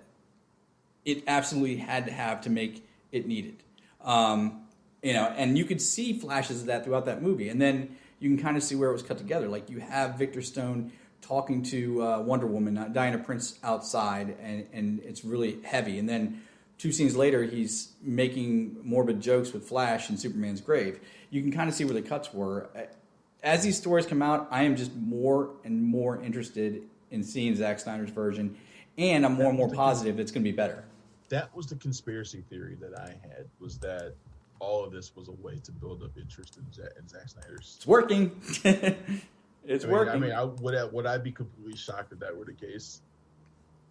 it absolutely had to have to make it needed. And you could see flashes of that throughout that movie, and then you can kind of see where it was cut together. Like you have Victor Stone talking to Wonder Woman, Diana Prince outside, and it's really heavy. And then 2 scenes later, he's making morbid jokes with Flash in Superman's grave. You can kind of see where the cuts were. As these stories come out, I am just more and more interested in seeing Zack Snyder's version, and I'm more and more positive it's going to be better. That was the conspiracy theory that I had, was that all of this was a way to build up interest in Zack Snyder's. It's working. Working. Would I be completely shocked if that were the case?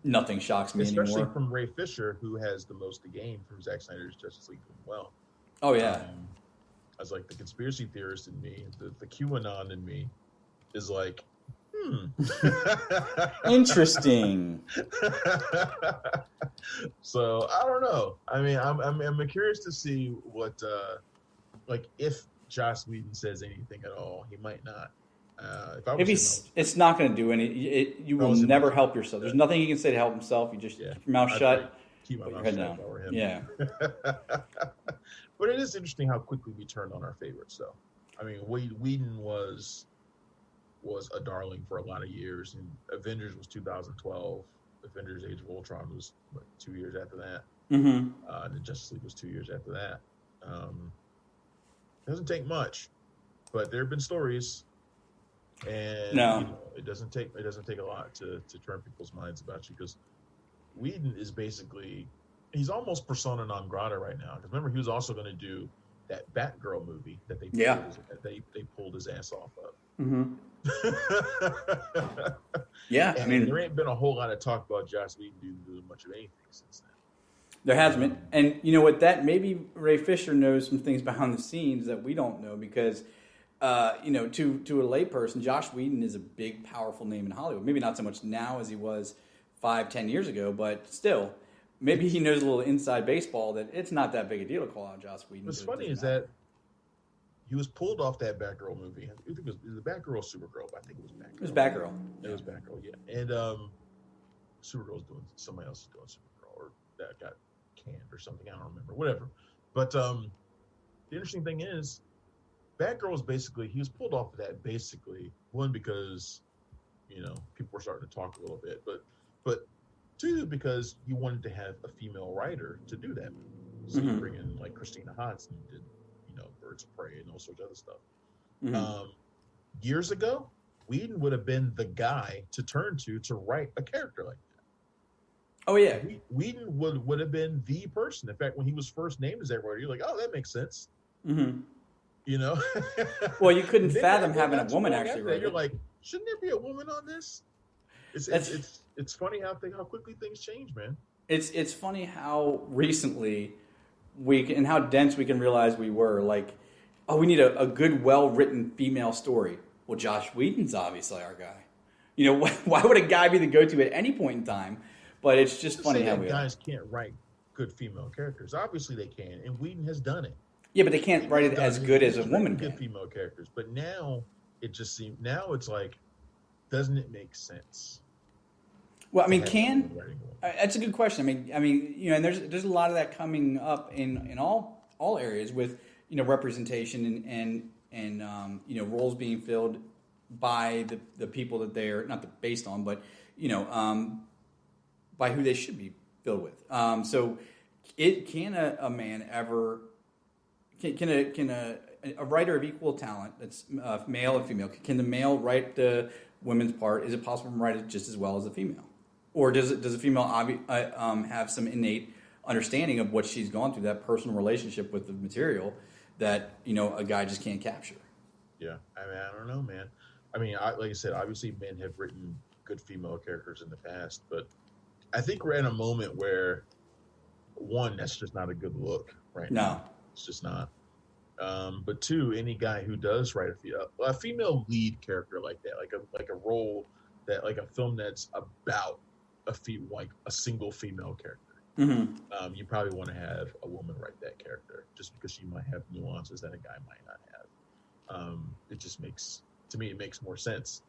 Nothing shocks me anymore. Especially from Ray Fisher, who has the most to gain from Zack Snyder's Justice League doing well. Oh, yeah. As like the conspiracy theorist in me, the QAnon in me is like, Interesting. So I don't know. I mean, I'm curious to see what, like, if Joss Whedon says anything at all. He might not. It's not going to do any. You will never help yourself. There's nothing you can say to help himself. You just keep your mouth shut. Keep my mouth shut down. Yeah. But it is interesting how quickly we turned on our favorites, though. I mean, Whedon was a darling for a lot of years, and Avengers was 2012. Avengers: Age of Ultron was 2 years after that. Mm-hmm. The Justice League was 2 years after that. It doesn't take much, but there have been stories, and it doesn't take a lot to turn people's minds about you, because Whedon is basically, he's almost persona non grata right now. Because remember, he was also going to do that Batgirl movie that they pulled his ass off of. Mm-hmm. Yeah, and I mean, there ain't been a whole lot of talk about Joss Whedon doing much of anything since then. There has been, and you know what? That maybe Ray Fisher knows some things behind the scenes that we don't know, because to a layperson, Joss Whedon is a big, powerful name in Hollywood. Maybe not so much now as he was 5-10 years ago, but still, maybe he knows a little inside baseball that it's not that big a deal to call out Joss Whedon. What's funny is that he was pulled off that Batgirl movie. I think it was the Batgirl or Supergirl, but I think it was Batgirl. It was Batgirl. It was Batgirl, yeah. And Supergirl's doing, somebody else is doing Supergirl, or that got canned or something. I don't remember. Whatever. But the interesting thing is, Batgirl was basically, he was pulled off of that basically, one, because, people were starting to talk a little bit, but two, because you wanted to have a female writer to do that movie. So you bring in like Christina Hodson, who did, Birds of Prey and all sorts of other stuff. Mm-hmm. Years ago, Whedon would have been the guy to turn to write a character like that. Oh yeah, Whedon would have been the person. In fact, when he was first named as that writer, you're like, oh, that makes sense. Mm-hmm. Well, you couldn't fathom having a woman actually write it. You're like, shouldn't there be a woman on this? It's funny how quickly things change, man. It's funny how recently and how dense we can realize we were. Like, oh, we need a good, well-written female story. Well, Joss Whedon's obviously our guy. Why would a guy be the go-to at any point in time? But it's just funny how guys can't write good female characters. Obviously they can, and Whedon has done it. Yeah, but they can't write it as good as a woman can. Good female characters, but now it just seems, now it's like, doesn't it make sense? Well, I mean, that's a good question. I mean, and there's a lot of that coming up in all areas with representation and roles being filled by the people that they're not based on, but by who they should be filled with. So, can a man ever can a writer of equal talent that's male and female, can the male write the women's part? Is it possible to write it just as well as a female? Or does a female have some innate understanding of what she's gone through, that personal relationship with the material that a guy just can't capture? Yeah, I mean, I don't know, man. I mean, like I said, obviously men have written good female characters in the past, but I think we're in a moment where, one, that's just not a good look right now. It's just not. But two, any guy who does write a female lead character like that, like a role that, like a film that's about a single female character, you probably want to have a woman write that character, just because she might have nuances that a guy might not It just makes, to me, it makes more sense.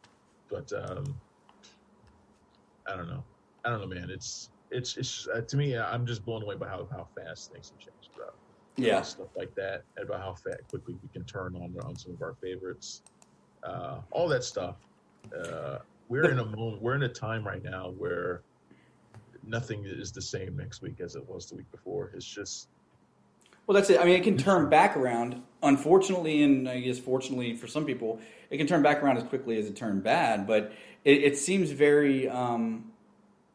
But I don't know. I don't know, man. It's to me, I'm just blown away by how fast things have changed about stuff like that, and about how quickly we can turn on some of our favorites. All that stuff. We're in a time right now where nothing is the same next week as it was the week before. It's just, well, that's it. I mean, it can turn back around. Unfortunately, and I guess fortunately for some people, it can turn back around as quickly as it turned bad. But it seems very,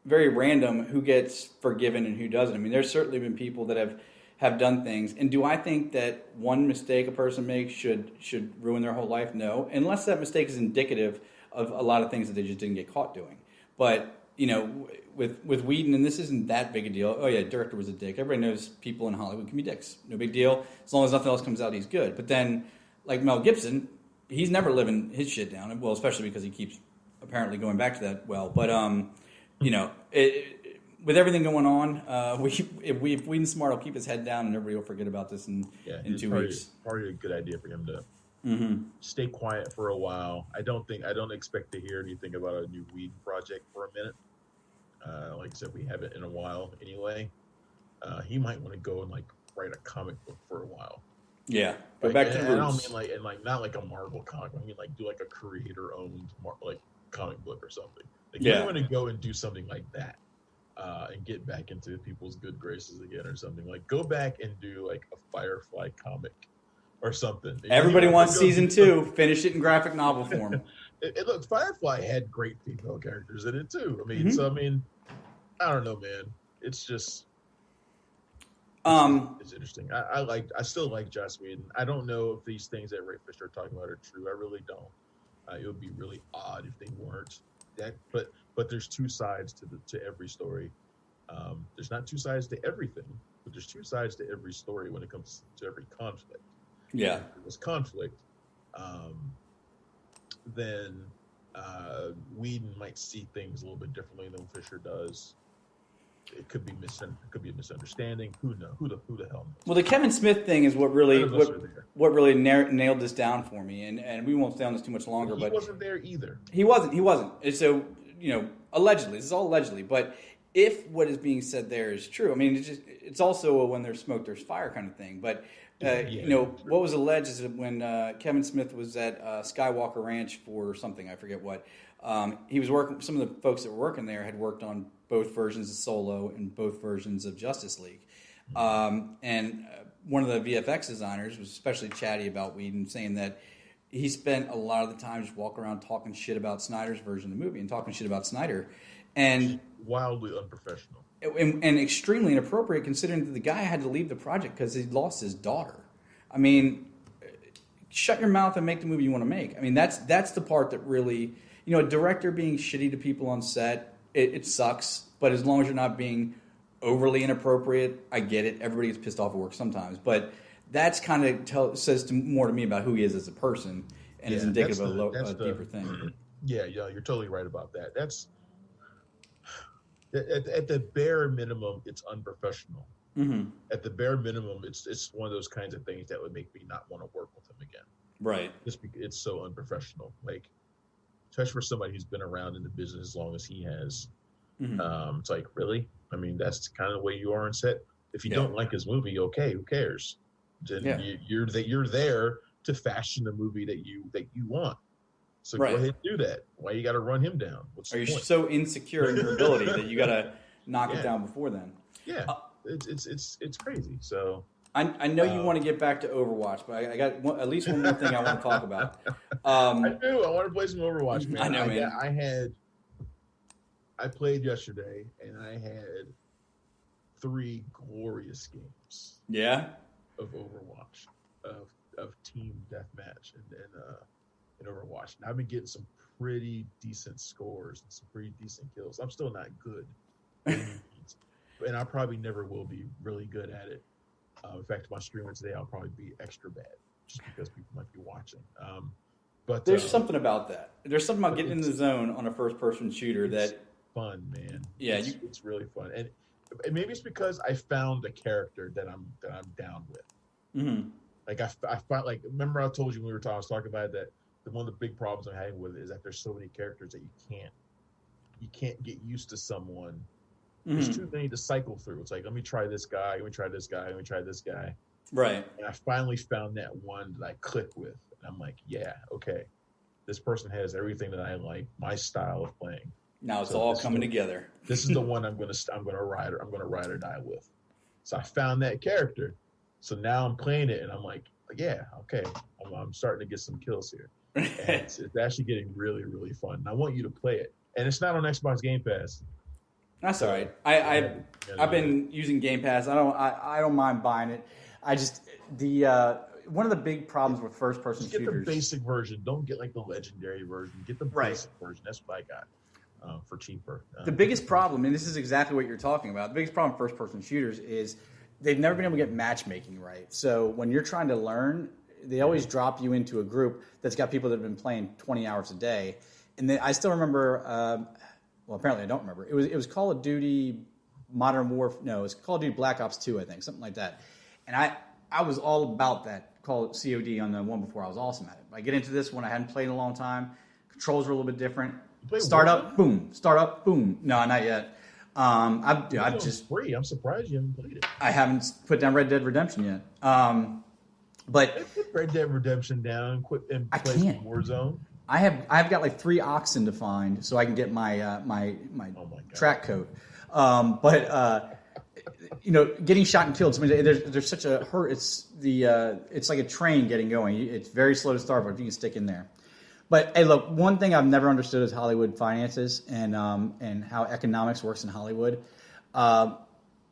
very random who gets forgiven and who doesn't. I mean, there's certainly been people that have done things. And do I think that one mistake a person makes should ruin their whole life? No, unless that mistake is indicative of a lot of things that they just didn't get caught doing. But with Whedon, and this isn't that big a deal. Oh yeah, director was a dick. Everybody knows people in Hollywood can be dicks. No big deal. As long as nothing else comes out, he's good. But then, like Mel Gibson, he's never living his shit down. Well, especially because he keeps apparently going back to that well. But with everything going on, if Whedon's smart, he'll keep his head down, and everybody will forget about this in 2 weeks. Probably a good idea for him to stay quiet for a while. I don't expect to hear anything about a new Whedon project for a minute. Like I said, we haven't in a while anyway. He might want to go and write a comic book for a while. Yeah, go back to the roots. I don't mean not like a Marvel comic. I mean do like a creator-owned comic book or something. You want to go and do something like that, and get back into people's good graces again or something. Go back and do a Firefly comic or something. Everybody wants season 2. Finish it in graphic novel form. Look, Firefly had great female characters in it too. I mean, I don't know, man. It's just it's interesting. I still like Joss Whedon. I don't know if these things that Ray Fisher are talking about are true. I really don't. It would be really odd if they weren't. But there's two sides to every story. There's not two sides to everything, but there's two sides to every story when it comes to every conflict. Yeah. If there's conflict, then Whedon might see things a little bit differently than Fisher does. It could be a misunderstanding. Who knows? Who the hell knows? Well, the Kevin Smith thing is what really nailed this down for me, and we won't stay on this too much longer. But he wasn't there either. He wasn't. And so allegedly, this is all allegedly. But if what is being said there is true, I mean, it's also a when there's smoke, there's fire kind of thing. But what was alleged is that when Kevin Smith was at Skywalker Ranch for something, I forget what, he was working. Some of the folks that were working there had worked on both versions of Solo and both versions of Justice League. And one of the VFX designers was especially chatty about Whedon, saying that he spent a lot of the time just walking around talking shit about Snyder's version of the movie and talking shit about Snyder. And wildly unprofessional. And extremely inappropriate, considering that the guy had to leave the project because he lost his daughter. I mean, shut your mouth and make the movie you want to make. I mean, that's the part that really, a director being shitty to people on set, it sucks. But as long as you're not being overly inappropriate, I get it. Everybody gets pissed off at work sometimes. But that's kind of says more to me about who he is as a person and is indicative of a deeper thing. Yeah, you're totally right about that. That's at the bare minimum, it's unprofessional. Mm-hmm. At the bare minimum, it's one of those kinds of things that would make me not want to work with him again. Right. Just because it's so unprofessional. Especially for somebody who's been around in the business as long as he has. Mm-hmm. It's really? I mean, that's kind of the way you are on set. If you don't like his movie, okay, who cares? Then you're there to fashion the movie that you want. So go ahead and do that. Why you got to run him down? Are you so insecure in your ability that you got to knock it down before then? Yeah, it's crazy. So I know you want to get back to Overwatch, but I got at least one more thing I want to talk about. I do. I want to play some Overwatch, man. I know, man. I played yesterday, and I had 3 glorious games. Yeah. Of Overwatch, of team deathmatch, and Overwatch. And I've been getting some pretty decent scores and some pretty decent kills. I'm still not good, and I probably never will be really good at it. In fact, my streamer today, I'll probably be extra bad just because people might be watching. But there's something about that. There's something about getting in the zone on a first-person shooter that fun, man. Yeah, it's really fun, and maybe it's because I found a character that I'm down with. Mm-hmm. Like I find like remember I told you when I was talking about it, that one of the big problems I'm having with it is that there's so many characters that you can't get used to someone. There's too many to cycle through. It's like, let me try this guy, let me try this guy, let me try this guy. Right. And I finally found that one that I click with. And I'm like, yeah, okay. This person has everything that I like, my style of playing. Now it's all coming together. This is the one I'm gonna ride or die with. So I found that character. So now I'm playing it and I'm like, yeah, okay. I'm starting to get some kills here. And it's actually getting really, really fun. And I want you to play it. And it's not on Xbox Game Pass. That's all right. I've been using Game Pass. I don't mind buying it. I just one of the big problems with first person shooters. Get the basic version. Don't get like the legendary version. Get the basic version. That's what I got for cheaper. The biggest problem, and this is exactly what you're talking about. The biggest problem with first person shooters is they've never been able to get matchmaking right. So when you're trying to learn, they always drop you into a group that's got people that have been playing 20 hours a day. And I still remember. Well, apparently I don't remember. It was Call of Duty Modern Warfare. No, it was Call of Duty Black Ops 2, I think, something like that. And I was all about that COD on the one before. I was awesome at it. I get into this one I hadn't played in a long time. Controls were a little bit different. Start up, boom. Start up, boom. No, not yet. I've just free. I'm surprised you haven't played it. I haven't put down Red Dead Redemption yet. But put Red Dead Redemption down. Quit and play some Warzone. I've got like 3 oxen to find so I can get my track coat. Getting shot and killed. There's such a hurt. It's like a train getting going. It's very slow to start, but if you can stick in there. But hey, look, one thing I've never understood is Hollywood finances and how economics works in Hollywood.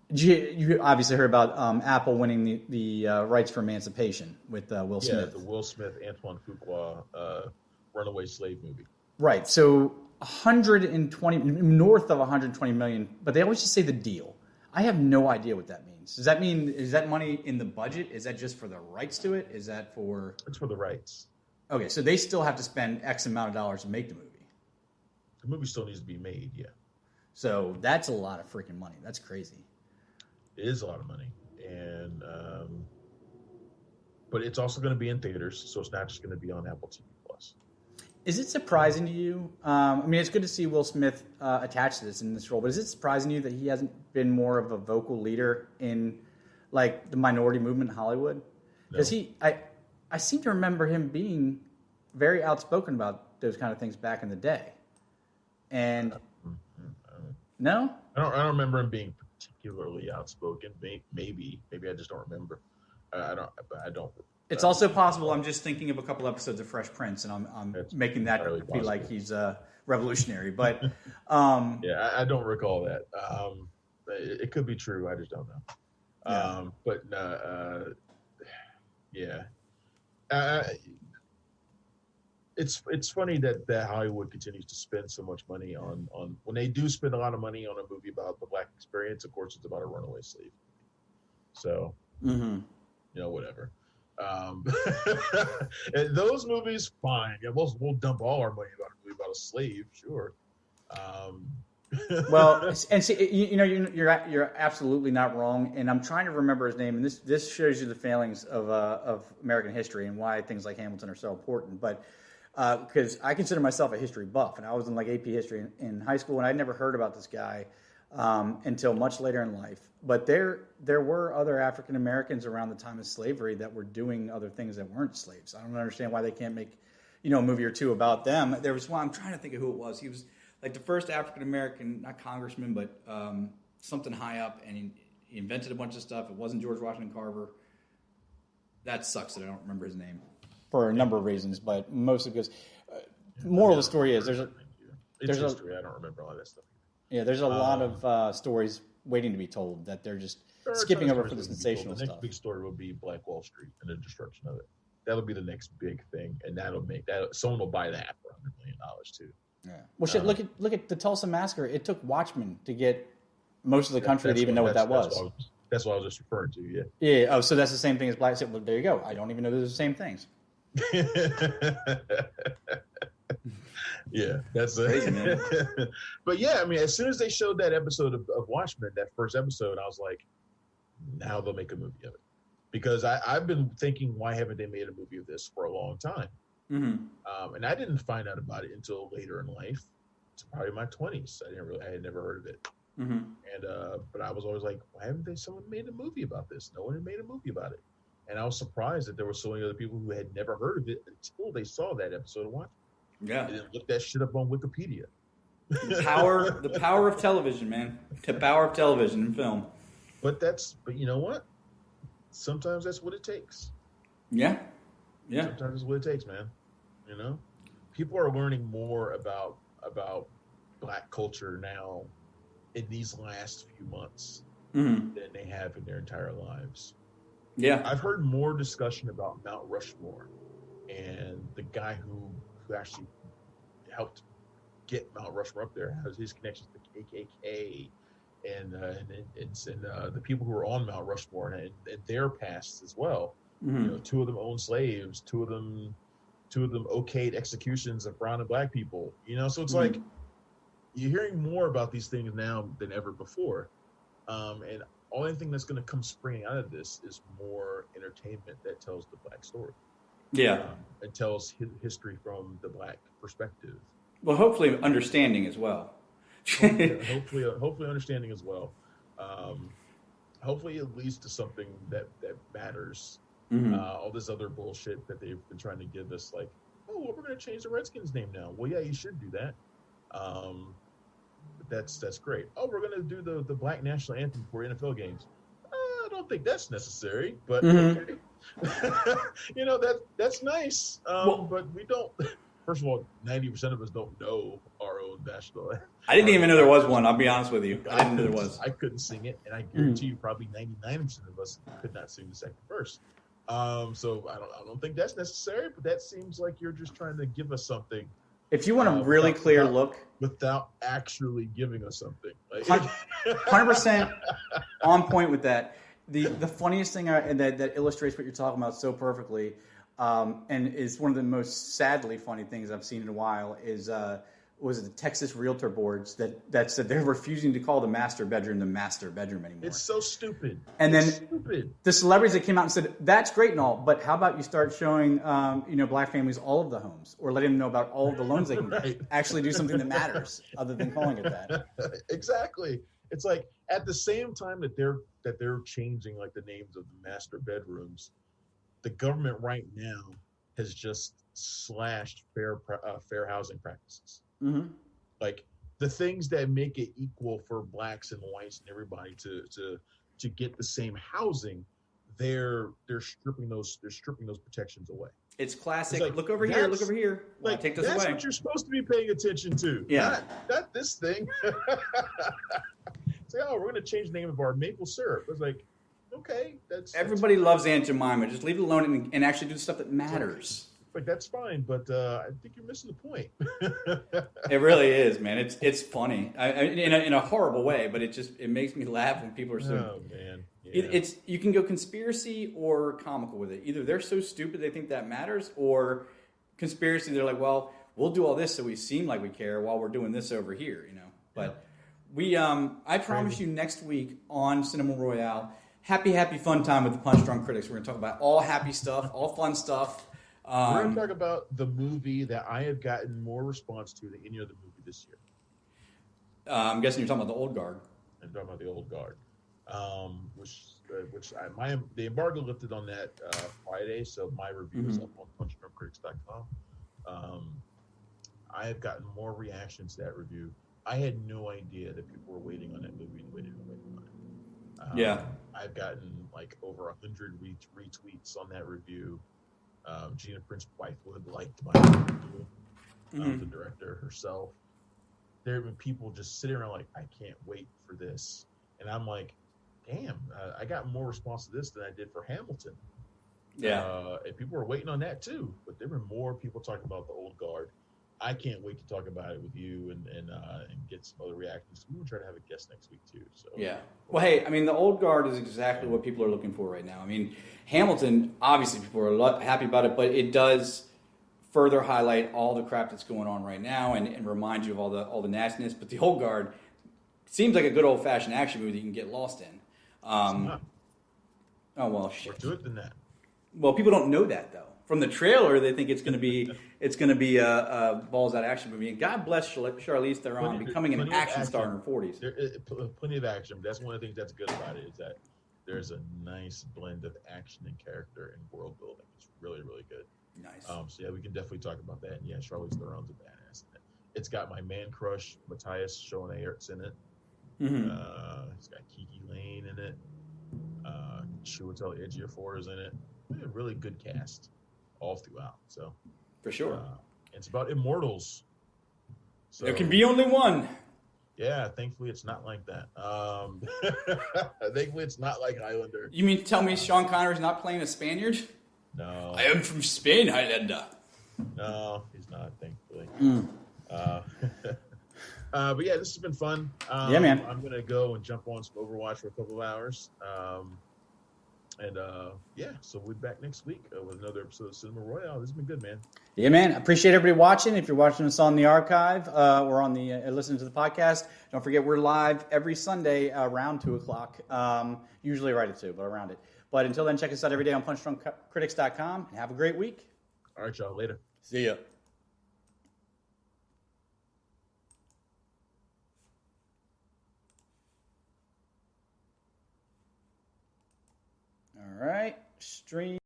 You obviously heard about Apple winning the rights for Emancipation with Will Smith. Yeah, the Will Smith, Antoine Fuqua runaway slave movie. Right. So 120 north of 120 million, but they always just say the deal. I have no idea what that means. Does that mean is that money in the budget? Is that just for the rights to it? Is that for? It's for the rights. Okay, so they still have to spend X amount of dollars to make the movie. The movie still needs to be made, yeah. So that's a lot of freaking money. That's crazy. It is a lot of money, and but it's also going to be in theaters, so it's not just going to be on Apple TV Plus. Is it surprising to you? I mean, it's good to see Will Smith attached to this in this role, but is it surprising to you that he hasn't been more of a vocal leader in like the minority movement in Hollywood? Because I seem to remember him being very outspoken about those kind of things back in the day. And no, I don't remember him being particularly outspoken. Maybe I just don't remember. I don't. It's also possible I'm just thinking of a couple episodes of Fresh Prince, and I'm making that be possible. Like he's revolutionary. But yeah, I don't recall that. It could be true. I just don't know. Yeah. It's funny that Hollywood continues to spend so much money on when they do spend a lot of money on a movie about the Black experience. Of course, it's about a runaway slave. So whatever. And those movies, fine. Yeah, we'll dump all our money about a movie about a slave, sure. Well, and see, you're absolutely not wrong. And I'm trying to remember his name, and this shows you the failings of American history and why things like Hamilton are so important. But because I consider myself a history buff, and I was in like AP history in high school, and I'd never heard about this guy until much later in life. But there were other African Americans around the time of slavery that were doing other things that weren't slaves. I don't understand why they can't make a movie or two about them. There was one, I'm trying to think of who it was. He was like the first African American, not congressman, but something high up, and he invented a bunch of stuff. It wasn't George Washington Carver. That sucks that I don't remember his name for a number of reasons, but mostly because moral of the story is there's history. I don't remember all that stuff. Yeah, there's a lot of stories waiting to be told that they're just skipping over for the sensational stuff. The next big story will be Black Wall Street and the destruction of it. That'll be the next big thing, and someone will buy that for $100 million too. Yeah. Well, shit. Look at the Tulsa massacre. It took Watchmen to get most of the country to even know what that was. That's what I was just referring to. Yeah. Yeah. Oh, so that's the same thing as Black. Well, there you go. I don't even know they're the same things. Yeah, that's crazy, man. But yeah, I mean, as soon as they showed that episode of Watchmen, that first episode, I was like, now they'll make a movie of it, because I've been thinking, why haven't they made a movie of this for a long time? Mm-hmm. And I didn't find out about it until later in life. It's probably my 20s. I had never heard of it. Mm-hmm. And but I was always like, why haven't someone made a movie about this? No one had made a movie about it. And I was surprised that there were so many other people who had never heard of it until they saw that episode and watched it. Yeah. And then looked that shit up on Wikipedia. The power of television, man. The power of television and film. But you know what? Sometimes that's what it takes. Yeah. Yeah. Sometimes that's what it takes, man. You know? People are learning more about Black culture now in these last few months than they have in their entire lives. Yeah. I've heard more discussion about Mount Rushmore and the guy who actually helped get Mount Rushmore up there, has his connections to the KKK and the people who were on Mount Rushmore and their pasts as well. Mm-hmm. You know, 2 of them owned slaves, 2 of them okayed executions of brown and Black people. You know, so it's like you're hearing more about these things now than ever before. And only thing that's going to come springing out of this is more entertainment that tells the Black story. Yeah. And tells history from the Black perspective. Well, hopefully understanding as well. hopefully understanding as well. Hopefully it leads to something that matters. All this other bullshit that they've been trying to give us, like, oh, well, we're going to change the Redskins name now. Well, yeah, you should do that. That's great. Oh, we're going to do the Black national anthem for NFL games. I don't think that's necessary, but okay. You know, that's nice. But we don't. First of all, 90% of us don't know our own national anthem. I didn't even know there was one. I'll be honest with you. I didn't know there was. I couldn't sing it, and I guarantee you, probably 99% of us could not sing the second verse. So I don't think that's necessary, but that seems like you're just trying to give us something. If you want a really clear look, without actually giving us something, like 100% on point with that. The funniest thing that illustrates what you're talking about so perfectly, and is one of the most sadly funny things I've seen in a while is was the Texas Realtor boards that said they're refusing to call the master bedroom anymore. It's so stupid. And then the celebrities that came out and said, that's great and all, but how about you start showing Black families all of the homes, or letting them know about all of the loans they can get. Actually do something that matters other than calling it that. Exactly. It's like at the same time that they're changing like the names of the master bedrooms, the government right now has just slashed fair housing practices. Mm-hmm. Like the things that make it equal for Blacks and whites and everybody to get the same housing, they're stripping those protections away. It's classic. It's like, look over here. Well, like, take this that's away. what you're supposed to be paying attention to. Yeah. Not this thing. It's like, oh, we're going to change the name of our maple syrup. It's like, okay, everybody loves Aunt Jemima. Just leave it alone and actually do the stuff that matters. Like that's fine, but I think you're missing the point. It really is, man. It's funny in a horrible way, but it makes me laugh when people are so. Oh man, yeah. You can go conspiracy or comical with it. Either they're so stupid they think that matters, or conspiracy they're like, well, we'll do all this so we seem like we care while we're doing this over here, But we, I promise you, next week on Cinema Royale, happy fun time with the Punch Drunk Critics. We're going to talk about all happy stuff, all fun stuff. We're going to talk about the movie that I have gotten more response to than any other movie this year. I'm guessing you're talking about The Old Guard. I'm talking about The Old Guard, the embargo lifted on that Friday, so my review is up on punchdrunkcritics.com. I have gotten more reactions to that review. I had no idea that people were waiting on that movie and waiting on it. I've gotten like over 100 retweets on that review. Gina Prince Bythewood liked my review, the director herself. There have been people just sitting around like, I can't wait for this. And I'm like, damn, I got more response to this than I did for Hamilton. Yeah. And people were waiting on that too. But there were more people talking about The Old Guard. I can't wait to talk about it with you and get some other reactions. We will try to have a guest next week too. So yeah. Well, hey, I mean, The Old Guard is exactly what people are looking for right now. I mean, Hamilton, obviously people are happy about it, but it does further highlight all the crap that's going on right now and remind you of all the nastiness. But The Old Guard seems like a good old-fashioned action movie that you can get lost in. Oh well, More shit. to it than that. Well, people don't know that though. From the trailer, they think it's going to be a balls out action movie. And God bless Charlize Theron becoming an action star in her 40s. There is plenty of action. That's one of the things that's good about it is that there's a nice blend of action and character and world building. It's really, really good. Nice. So yeah, we can definitely talk about that. And yeah, Charlize Theron's a badass in it. It's got my man crush Matthias Schoenaerts in it. Mm-hmm. It's got Kiki Lane in it. Chiwetel Ejiofor is in it. A really good cast all throughout. So For sure. it's about immortals. So There can be only one. yeah, thankfully it's not like that. Thankfully it's not like Highlander. You mean to tell me Sean Connery's not playing a Spaniard? No. I am from Spain, Highlander. No, he's not, thankfully. Mm. But yeah, this has been fun. Yeah, man. I'm gonna go and jump on some Overwatch for a couple of hours. Yeah, so we'll be back next week with another episode of Cinema Royale. This has been good, man. Yeah, man. Appreciate everybody watching. If you're watching us on the archive or on the listening to the podcast, don't forget we're live every Sunday around 2:00. Usually right at 2, but around it. But until then, check us out every day on punchdrunkcritics.com and have a great week. All right, y'all. Later. See ya. All right. Stream.